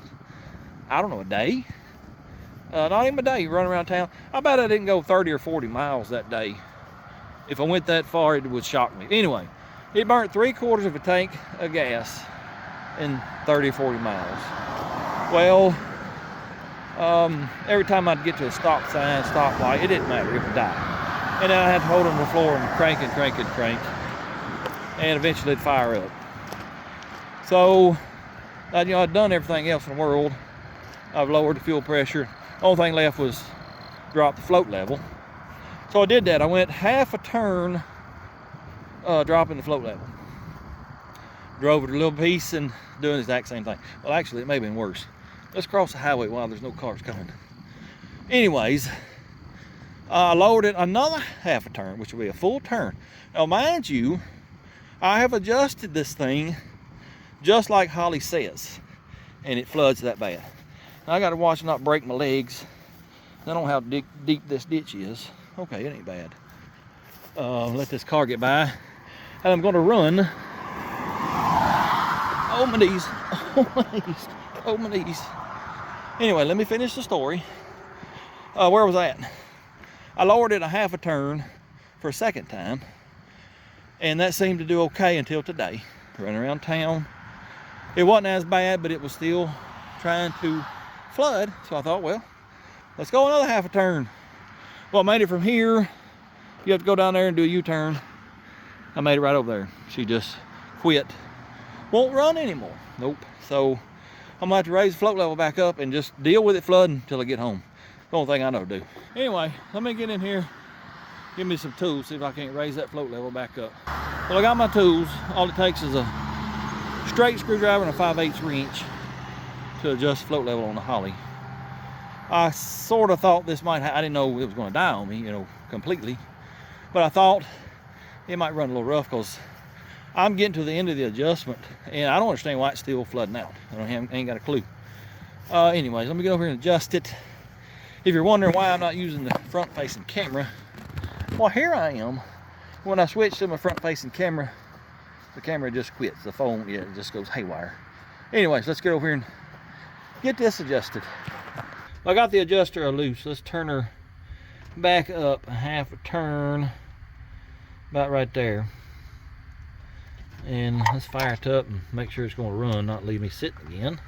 I don't know, a day. Not even a day, running around town. I bet I didn't go 30 or 40 miles that day. If I went that far, it would shock me. Anyway, it burnt 3/4 of a tank of gas in 30 or 40 miles. Well, every time I'd get to a stop sign, stoplight, it didn't matter, it would die. And then I had to hold it on the floor and crank. And eventually it'd fire up. So, you know, I'd done everything else in the world. I've lowered the fuel pressure. Only thing left was drop the float level. So I did that. I went half a turn dropping the float level. Drove it a little piece and doing the exact same thing. Well, actually, it may have been worse. Let's cross the highway while there's no cars coming. Anyways, I lowered it another half a turn, which will be a full turn. Now, mind you, I have adjusted this thing just like Holly says, and it floods that bad. Now, I got to watch not break my legs. I don't know how deep this ditch is. Okay, it ain't bad. Let this car get by. And I'm going to run. Oh, my knees. Oh, my knees. Oh, my knees. Anyway, let me finish the story. Where was I at? I lowered it a half a turn for a second time. And that seemed to do okay until today. Running around town. It wasn't as bad, but it was still trying to flood. So I thought, well, let's go another half a turn. Well, I made it from here. You have to go down there and do a U-turn. I made it right over there. She just quit. Won't run anymore. Nope. So I'm gonna have to raise the float level back up and just deal with it flooding until I get home. The only thing I know to do. Anyway, let me get in here, give me some tools, see if I can't raise that float level back up. Well, I got my tools. All it takes is a straight screwdriver and a 5/8 wrench to adjust float level on the Holly. I sort of thought this might, I didn't know it was gonna die on me, you know, completely. But I thought it might run a little rough because I'm getting to the end of the adjustment and I don't understand why it's still flooding out. Ain't got a clue. Anyways, let me get over here and adjust it. If you're wondering why I'm not using the front facing camera, well, here I am. When I switch to my front facing camera, the camera just quits. The phone, yeah, it just goes haywire. Anyways, let's get over here and get this adjusted. I got the adjuster loose. Let's turn her back up a half a turn, about right there. And let's fire it up and make sure it's going to run, not leave me sitting again.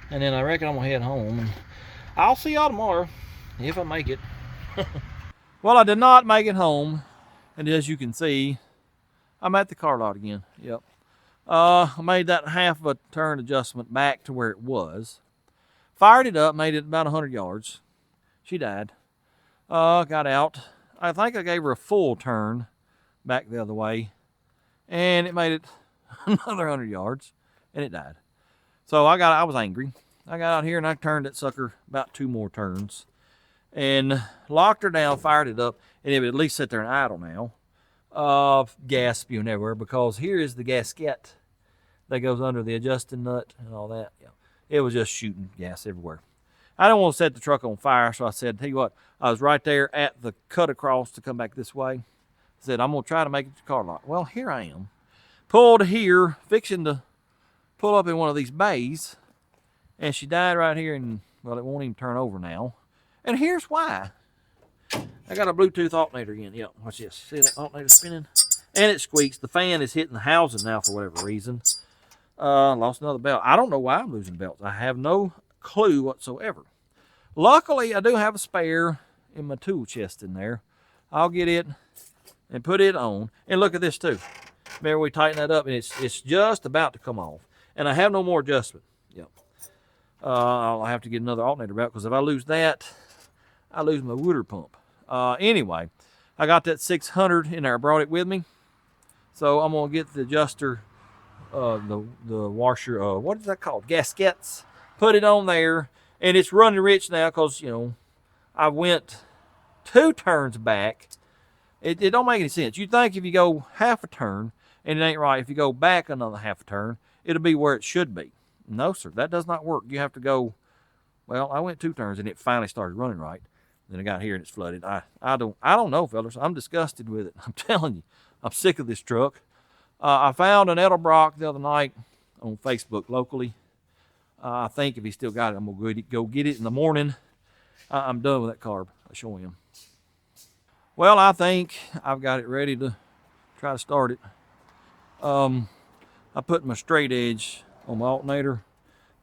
And then I reckon I'm going to head home. And I'll see y'all tomorrow, if I make it. Well, I did not make it home. And as you can see, I'm at the car lot again. Yep. I made that half of a turn adjustment back to where it was. Fired it up, made it about 100 yards. She died. Got out. I think I gave her a full turn back the other way. And it made it another 100 yards. And it died. So I was angry. I got out here and I turned that sucker about 2 more turns. And locked her down, fired it up. And it would at least sit there and idle now. Gas spewing everywhere. Because here is the gasket that goes under the adjusting nut and all that. Yeah. It was just shooting gas everywhere. I don't want to set the truck on fire, so I said, tell you what, I was right there at the cut across to come back this way. I said, I'm going to try to make it to the car lot. Well, here I am. Pulled here, fixing to pull up in one of these bays. And she died right here, and, well, it won't even turn over now. And here's why. I got a Bluetooth alternator again. Yep, watch this. See that alternator spinning? And it squeaks. The fan is hitting the housing now for whatever reason. Lost another belt. I don't know why I'm losing belts. I have no clue whatsoever. Luckily, I do have a spare in my tool chest in there. I'll get it and put it on. And look at this too. Remember we tighten that up and it's just about to come off. And I have no more adjustment. Yep. I'll have to get another alternator belt because if I lose that, I lose my water pump. Anyway, I got that 600 in there. I brought it with me. So I'm going to get the adjuster, the washer, what is that called? Gaskets. Put it on there. And it's running rich now because, you know, I went 2 turns back. It don't make any sense. You think if you go half a turn, and it ain't right, if you go back another half a turn, it'll be where it should be. No, sir, that does not work. You have to go, well, I went 2 turns and it finally started running right. Then I got here and it's flooded. I don't know, fellas. I'm disgusted with it. I'm telling you, I'm sick of this truck. I found an Edelbrock the other night on Facebook locally. I think if he still got it, I'm gonna go get it in the morning. I'm done with that carb. I'll show him. Well, I think I've got it ready to try to start it. I put my straight edge on my alternator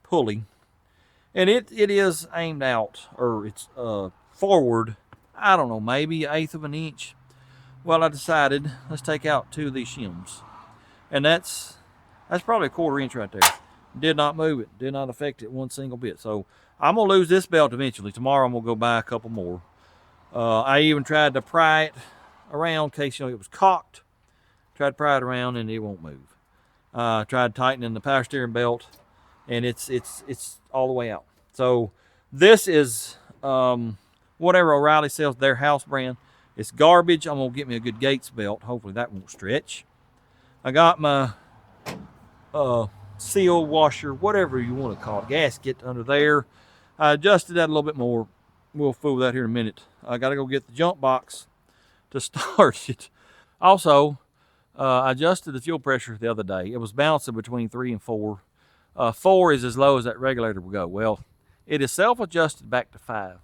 pulley, and it is aimed out, or it's forward, I don't know, maybe 1/8 of an inch. Well, I decided let's take out 2 of these shims, and that's probably 1/4 inch right there. Did not move it, did not affect it one single bit. So I'm gonna lose this belt eventually. Tomorrow I'm gonna go buy a couple more. I even tried to pry it around in case, you know, it was cocked. Tried to pry it around and it won't move. Tried tightening the power steering belt, and it's all the way out. So this is whatever O'Reilly sells, their house brand. It's garbage. I'm gonna get me a good Gates belt. Hopefully that won't stretch. I got my seal washer, whatever you want to call it, gasket under there. I adjusted that a little bit more. We'll fool with that here in a minute. I got to go get the jump box to start it. Also, I adjusted the fuel pressure the other day. It was bouncing between 3 and 4. 4 is as low as that regulator will go. Well, it is self-adjusted back to 5.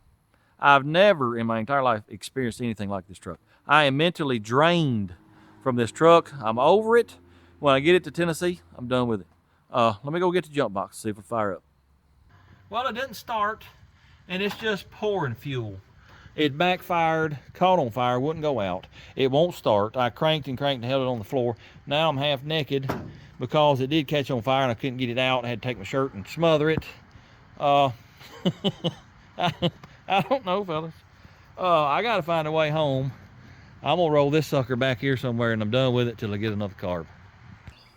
I've never in my entire life experienced anything like this truck. I am mentally drained from this truck. I'm over it. When I get it to Tennessee, I'm done with it. Let me go get the jump box, see if it'll fire up. Well, it didn't start, and it's just pouring fuel. It backfired, caught on fire, wouldn't go out. It won't start. I cranked and cranked and held it on the floor. Now I'm half naked because it did catch on fire and I couldn't get it out. I had to take my shirt and smother it. I don't know, fellas. I got to find a way home. I'm going to roll this sucker back here somewhere and I'm done with it till I get another carb.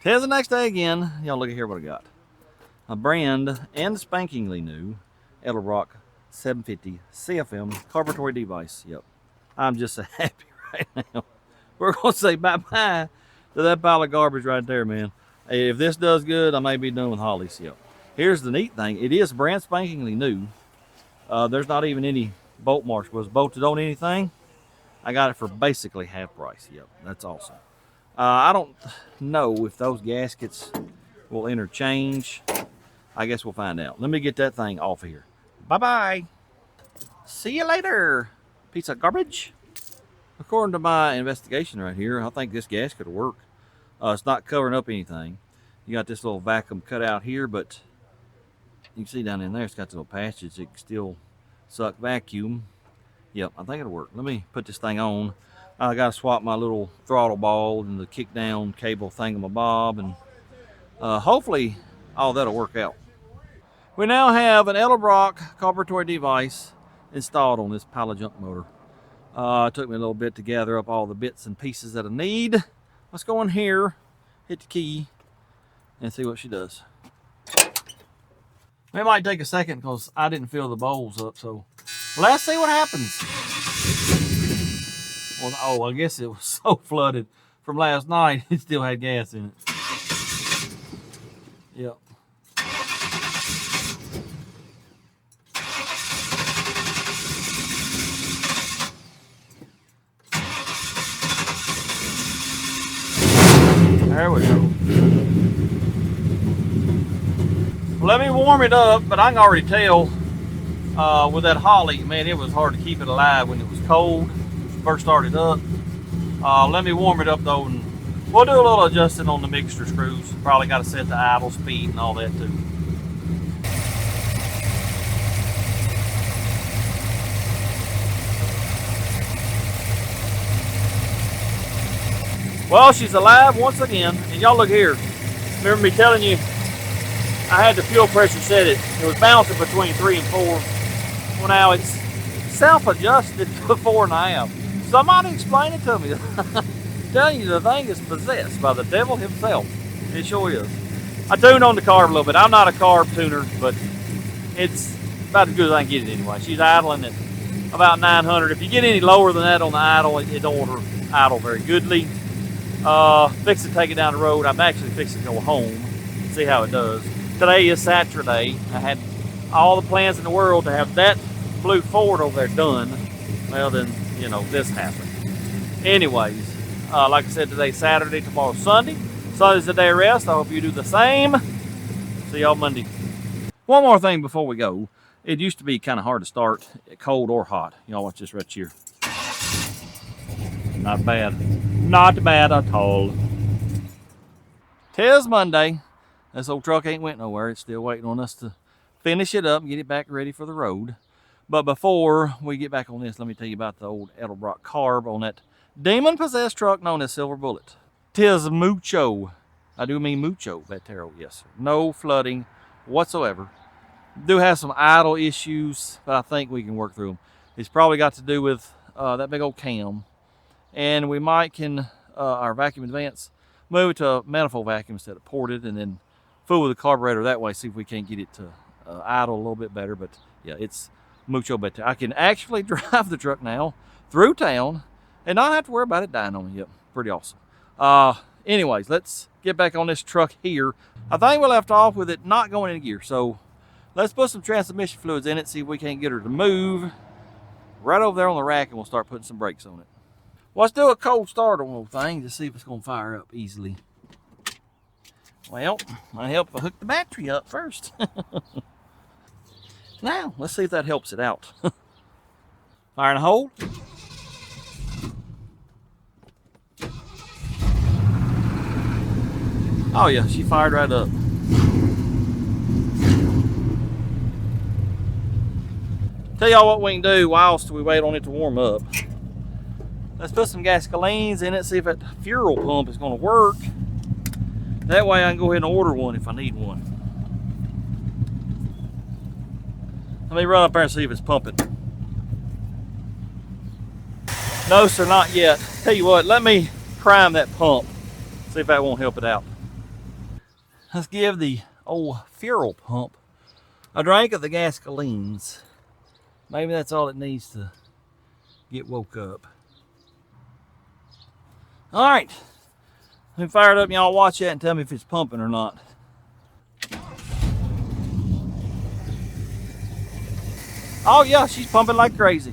Today's the next day again. Y'all look at here what I got. A brand and spankingly new Edelbrock 750 CFM carburetor device. Yep. I'm just so happy right now. We're going to say bye-bye to that pile of garbage right there, man. If this does good, I may be done with Holly's. Yep. Here's the neat thing. It is brand spankingly new. There's not even any bolt marks. Was bolted on anything. I got it for basically half price. Yep. That's awesome. I don't know if those gaskets will interchange. I guess we'll find out. Let me get that thing off of here. Bye-bye. See you later, piece of garbage. According to my investigation right here, I think this gasket will work. It's not covering up anything. You got this little vacuum cut out here, but you can see down in there, it's got the little patches. It can still suck vacuum. Yep, I think it'll work. Let me put this thing on. I got to swap my little throttle ball and the kick down cable thingamabob, and hopefully all that'll work out. We now have an Edelbrock carburetor device installed on this pile of junk motor. It took me a little bit to gather up all the bits and pieces that I need. Let's go in here, hit the key, and see what she does. It might take a second because I didn't fill the bowls up, so let's see what happens. Well, oh, I guess it was so flooded from last night, it still had gas in it. Yep. There we go. Let me warm it up, but I can already tell with that Holly, man, it was hard to keep it alive when it was cold. First started up. Let me warm it up though, and we'll do a little adjusting on the mixture screws. Probably got to set the idle speed and all that too. Well, she's alive once again, and y'all look here. Remember me telling you I had the fuel pressure set it was bouncing between 3 and 4. Well, now it's self-adjusted to 4.5. Somebody explain it to me. Telling you, the thing is possessed by the devil himself. It sure is. I tuned on the carb a little bit. I'm not a carb tuner, but it's about as good as I can get it anyway. She's idling at about 900. If you get any lower than that on the idle, it don't idle very goodly. Fix it, take it down the road. I'm actually fixing to go home, see how it does. Today is Saturday. I had all the plans in the world to have that blue Ford over there done. Well, then, you know, this happened. Anyways, like I said, today's Saturday, tomorrow's Sunday. Sunday's the day of rest. I hope you do the same. See y'all Monday. One more thing before we go. It used to be kind of hard to start, cold or hot. Y'all watch this right here. Not bad. Not bad at all. 'Tis Monday. This old truck ain't went nowhere. It's still waiting on us to finish it up and get it back ready for the road. But before we get back on this, let me tell you about the old Edelbrock carb on that demon-possessed truck known as Silver Bullet. 'Tis mucho. I do mean mucho, Vetero, yes sir. No flooding whatsoever. Do have some idle issues, but I think we can work through them. It's probably got to do with that big old cam. And we might can, our vacuum advance, move it to a manifold vacuum instead of ported, and then fool with the carburetor that way, see if we can't get it to idle a little bit better. But yeah, it's mucho better. I can actually drive the truck now through town and not have to worry about it dying on me. Yep, pretty awesome. Anyways, let's get back on this truck here. I think we left off with it not going into gear, so let's put some transmission fluids in it, see if we can't get her to move. Right over there on the rack, and we'll start putting some brakes on it. Let's do a cold start on the whole thing to see if it's going to fire up easily. Well, might help if I hook the battery up first. Now, let's see if that helps it out. Fire in a hole. Oh yeah, she fired right up. Tell y'all what we can do whilst we wait on it to warm up. Let's put some gasolines in it, see if that fuel pump is going to work. That way I can go ahead and order one if I need one. Let me run up there and see if it's pumping. No sir, not yet. Tell you what, let me prime that pump. See if that won't help it out. Let's give the old fuel pump a drink of the gasolines. Maybe that's all it needs to get woke up. All right, let me fire it up and y'all watch that and tell me if it's pumping or not. Oh yeah, she's pumping like crazy.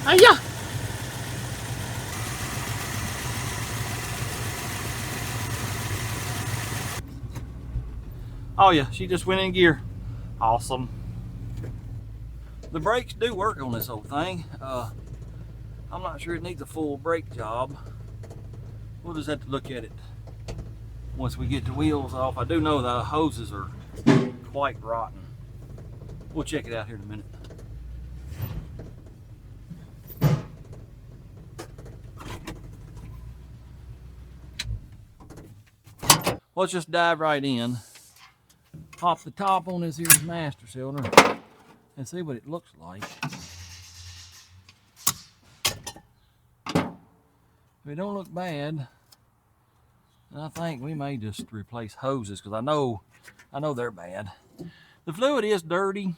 Oh yeah. Oh yeah, she just went in gear. Awesome. The brakes do work on this whole thing. I'm not sure it needs a full brake job. We'll just have to look at it once we get the wheels off. I do know the hoses are quite rotten. We'll check it out here in a minute. Let's just dive right in. Pop the top on this here's master cylinder and see what it looks like. If it don't look bad, I think we may just replace hoses because I know they're bad. The fluid is dirty.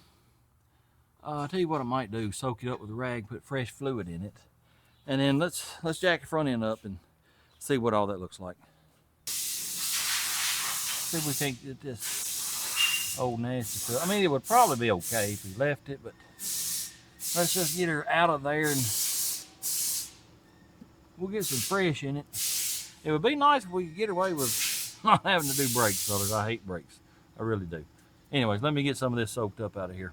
I'll tell you what I might do: soak it up with a rag, put fresh fluid in it, and then let's jack the front end up and see what all that looks like. See if we can't get this old nasty stuff. I mean, it would probably be okay if we left it, but let's just get her out of there and we'll get some fresh in it. It would be nice if we could get away with not having to do brakes, fellas. I hate brakes. I really do. Anyways, let me get some of this soaked up out of here.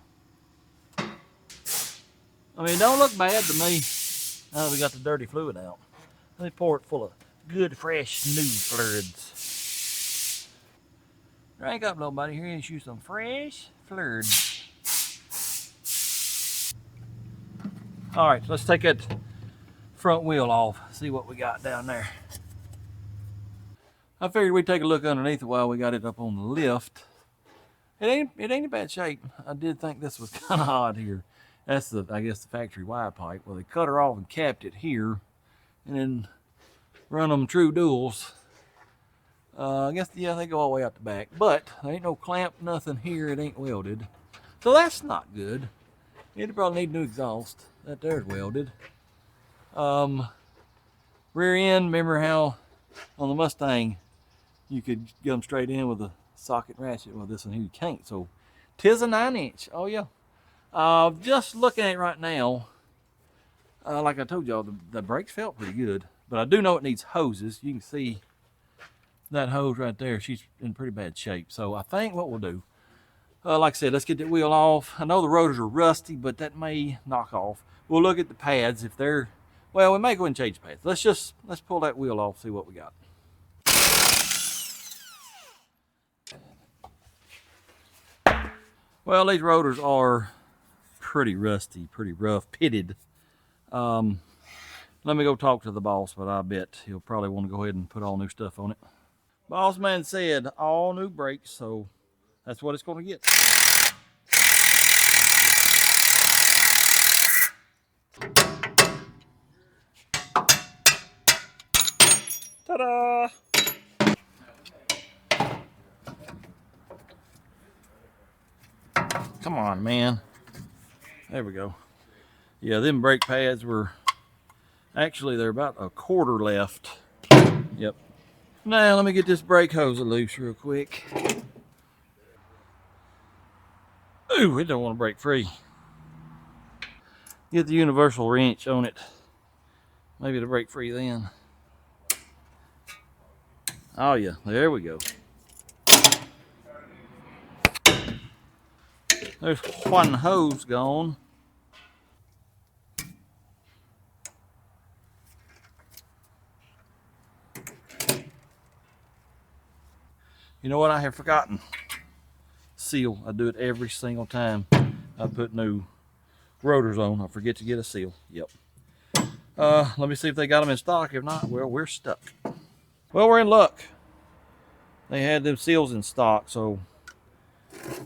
I mean, it don't look bad to me. Now that we got the dirty fluid out. Let me pour it full of good, fresh, new fluids. Drink up, little buddy. Here, and shoot some fresh fluids. All right, let's take that front wheel off, see what we got down there. I figured we'd take a look underneath it while we got it up on the lift. It ain't in bad shape. I did think this was kind of odd here. That's the, I guess, the factory wide pipe. Well, they cut her off and capped it here, and then run them true duals. I guess, yeah, they go all the way out the back, but there ain't no clamp, nothing here. It ain't welded, so that's not good. It'd probably need new exhaust. That there's welded. Rear end, remember how on the Mustang you could get them straight in with a socket ratchet? Well, this one here you can't, so 'tis a 9-inch. Oh yeah. Just looking at it right now, like I told y'all, the brakes felt pretty good, but I do know it needs hoses. You can see that hose right there. She's in pretty bad shape. So I think what we'll do, like I said, let's get that wheel off. I know the rotors are rusty, but that may knock off. We'll look at the pads. If they're, well, we may go and change the pads. Let's pull that wheel off, see what we got. Well, these rotors are pretty rusty, pretty rough, pitted. Let me go talk to the boss, but I bet he'll probably want to go ahead and put all new stuff on it. Boss man said all new brakes, so that's what it's going to get. Ta-da! Come on, man. There we go. Yeah, them brake pads were, actually they're about a quarter left. Yep. Now let me get this brake hose loose real quick. Ooh, it don't want to break free. Get the universal wrench on it. Maybe it'll break free then. Oh yeah, there we go. There's one hose gone. You know what I have forgotten? Seal. I do it every single time I put new rotors on. I forget to get a seal. Yep. Let me see if they got them in stock. If not, well, we're stuck. Well, we're in luck. They had them seals in stock, so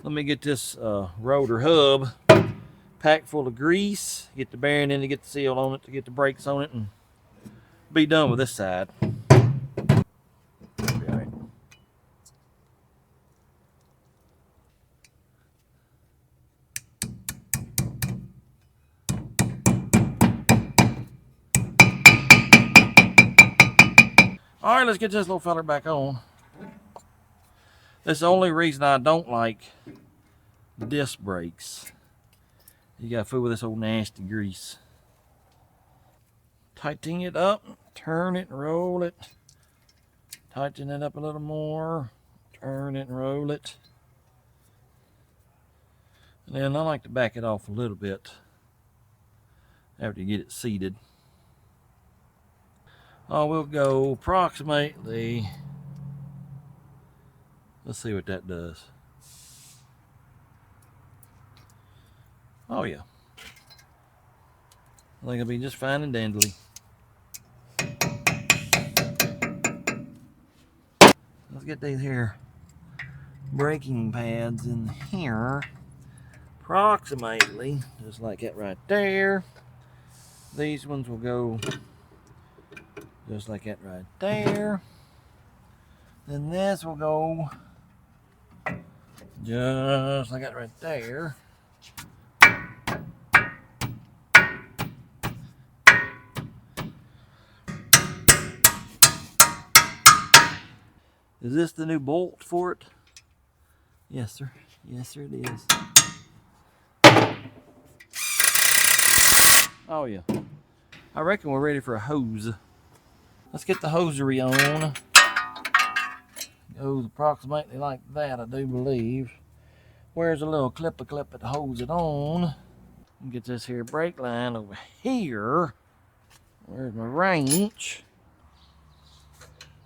let me get this rotor hub packed full of grease, get the bearing in to get the seal on it, to get the brakes on it, and be done with this side. All right, let's get this little feller back on. That's the only reason I don't like disc brakes. You gotta fool with this old nasty grease. Tighten it up, turn it and roll it. Tighten it up a little more, turn it and roll it. And then I like to back it off a little bit after you get it seated. We'll go approximately, let's see what that does. Oh yeah, I think it'll be just fine and dandly. Let's get these here braking pads in here, approximately just like that right there. These ones will go just like that right there. Then this will go just like that right there. Is this the new bolt for it? Yes, sir. Yes, sir, it is. Oh, yeah. I reckon we're ready for a hose. Let's get the hosiery on. Goes approximately like that, I do believe. Where's a little clip to hose it on? Get this here brake line over here. Where's my wrench?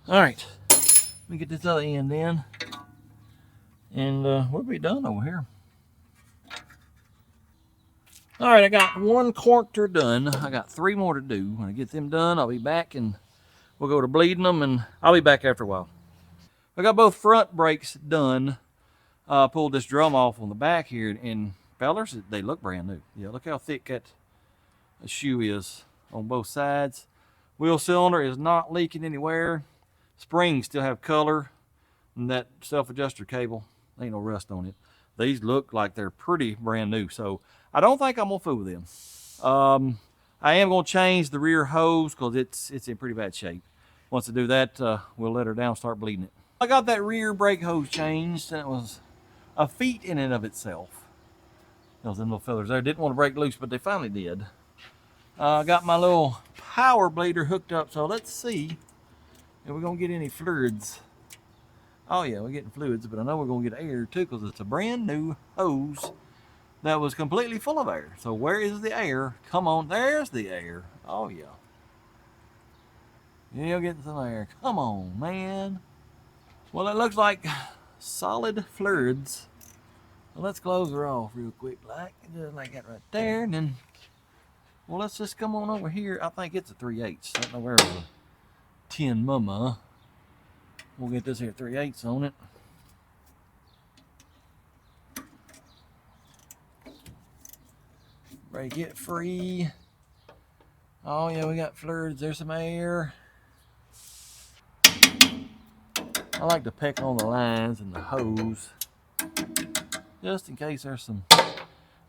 All right. Let me get this other end in, and we'll be done over here. All right, I got 1 quarter done. I got 3 more to do. When I get them done, I'll be back and we'll go to bleeding them, and I'll be back after a while. I got both front brakes done. Pulled this drum off on the back here, and fellers, they look brand new. Yeah, look how thick that shoe is on both sides. Wheel cylinder is not leaking anywhere. Springs still have color, and that self-adjuster cable, ain't no rust on it. These look like they're pretty brand new, so I don't think I'm gonna fool with them. I am gonna change the rear hose because it's in pretty bad shape. Once I do that, we'll let her down, start bleeding it. I got that rear brake hose changed, and it was a feat in and of itself. Those little fellers there didn't want to break loose, but they finally did. I got my little power bleeder hooked up, so let's see if we're gonna get any fluids. Oh yeah, we're getting fluids, but I know we're gonna get air too because it's a brand new hose that was completely full of air. So where is the air? Come on, there's the air. Oh yeah. You're getting some air. Come on, man. Well, it looks like solid fluids. Well, let's close her off real quick, just like that right there, and then, well, let's just come on over here. I think it's a 3/8. I don't know where it was a 10 mama. We'll get this here 3/8 on it. Break it free. Oh yeah, we got fluids. There's some air. I like to peck on the lines and the hose, just in case there's some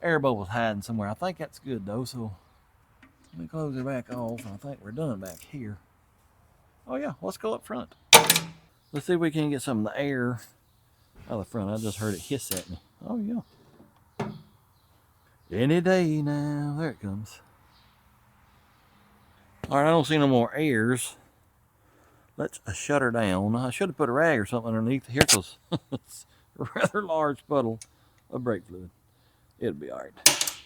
air bubbles hiding somewhere. I think that's good though, so let me close it back off. I think we're done back here. Oh yeah, let's go up front. Let's see if we can get some of the air out of the front. I just heard it hiss at me. Oh yeah. Any day now. There it comes. All right, I don't see no more airs. Let's shut her down. I should have put a rag or something underneath here because it's a rather large puddle of brake fluid. It'll be all right.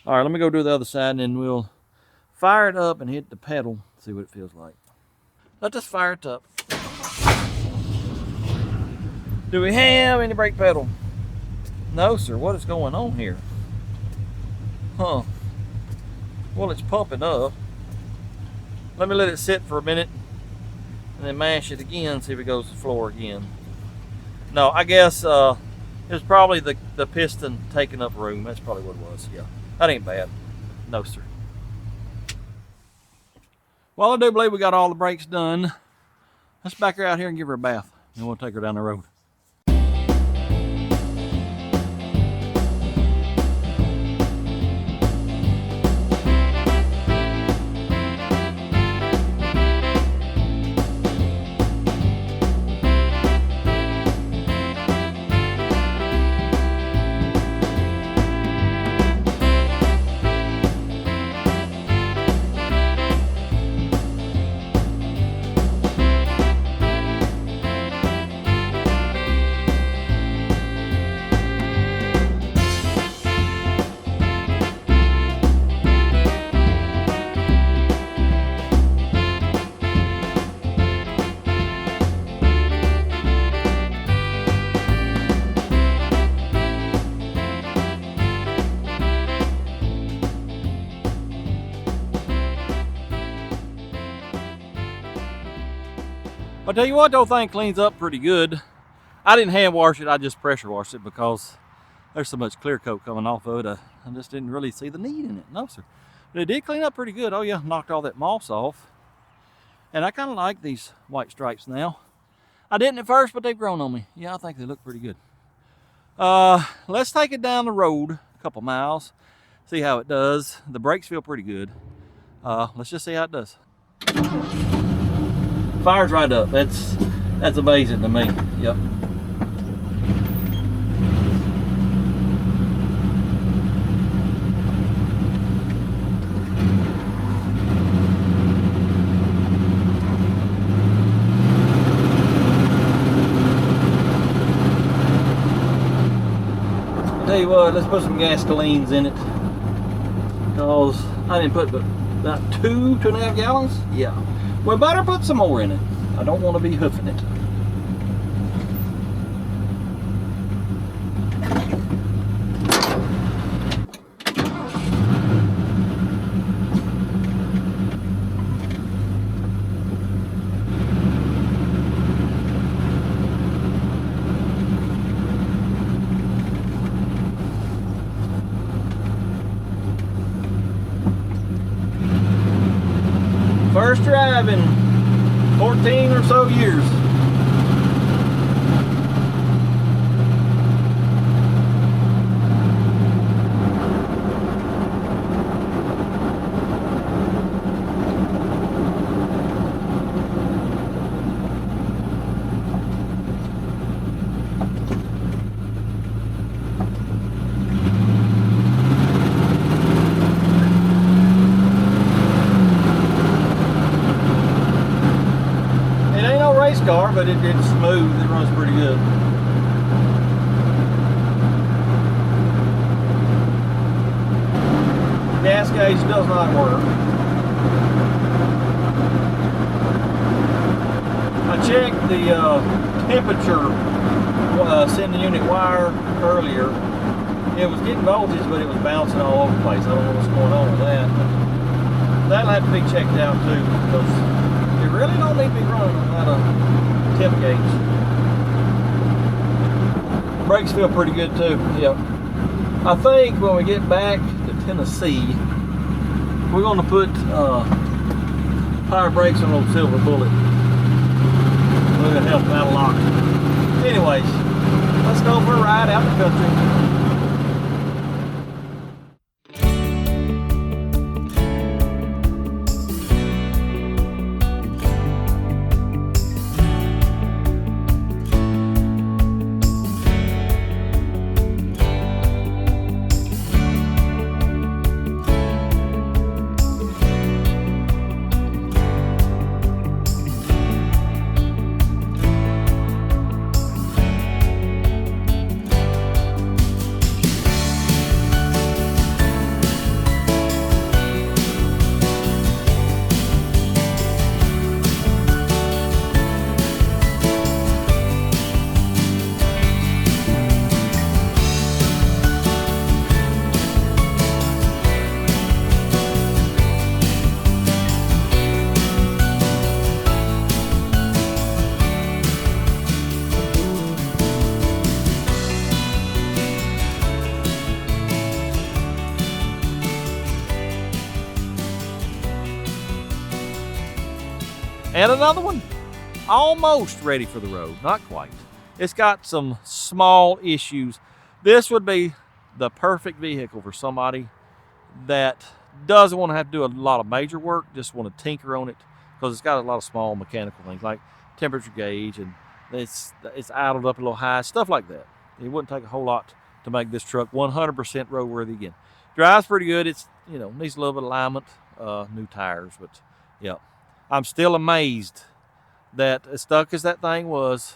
All right, let me go do the other side, and then we'll fire it up and hit the pedal, see what it feels like. Let's just fire it up. Do we have any brake pedal? No, sir. What is going on here? Huh. Well, it's pumping up. Let me let it sit for a minute and then mash it again, see if it goes to the floor again. No, I guess it was probably the piston taking up room. That's probably what it was. Yeah, that ain't bad. No, sir. Well, I do believe we got all the brakes done. Let's back her out here and give her a bath, and we'll take her down the road. I'll tell you what, the whole thing cleans up pretty good. I didn't hand wash it, I just pressure washed it because there's so much clear coat coming off of it. I just didn't really see the need in it. No, sir. But it did clean up pretty good. Oh yeah, knocked all that moss off. And I kind of like these white stripes now. I didn't at first, but they've grown on me. Yeah, I think they look pretty good. Let's take it down the road a couple miles, see how it does. The brakes feel pretty good. Let's just see how it does. Fires right up. That's amazing to me. Yep. Tell you what, let's put some gasolines in it, because I didn't put but about 2.5 gallons. Yeah. We better put some more in it. I don't want to be hoofing it. First drive in 14 or so years. Car, but it's smooth. It runs pretty good. Gas gauge does not work. I checked the temperature sending unit wire earlier. It was getting voltage, but it was bouncing all over the place. I don't know what's going on with that. That'll have to be checked out too, because you really don't need to be running without a temp gauge. Brakes feel pretty good too. Yep. I think when we get back to Tennessee, we're going to put power brakes on those Silver Bullet. We're going to help them out a lot. Anyways, let's go for a ride out in the country. And another one, almost ready for the road, not quite. It's got some small issues. This would be the perfect vehicle for somebody that doesn't want to have to do a lot of major work, just want to tinker on it, because it's got a lot of small mechanical things like temperature gauge, and it's idled up a little high, stuff like that. It wouldn't take a whole lot to make this truck 100% roadworthy again. Drives pretty good. It's, you know, needs a little bit of alignment, new tires, but yeah. I'm still amazed that as stuck as that thing was,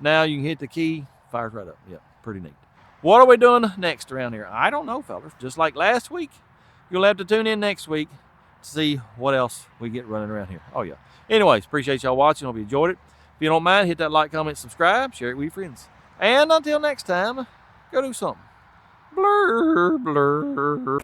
now you can hit the key, fires right up. Yeah, pretty neat. What are we doing next around here? I don't know, fellas. Just like last week, you'll have to tune in next week to see what else we get running around here. Oh, yeah. Anyways, appreciate y'all watching. Hope you enjoyed it. If you don't mind, hit that like, comment, subscribe, share it with your friends. And until next time, go do something. Blur, blur.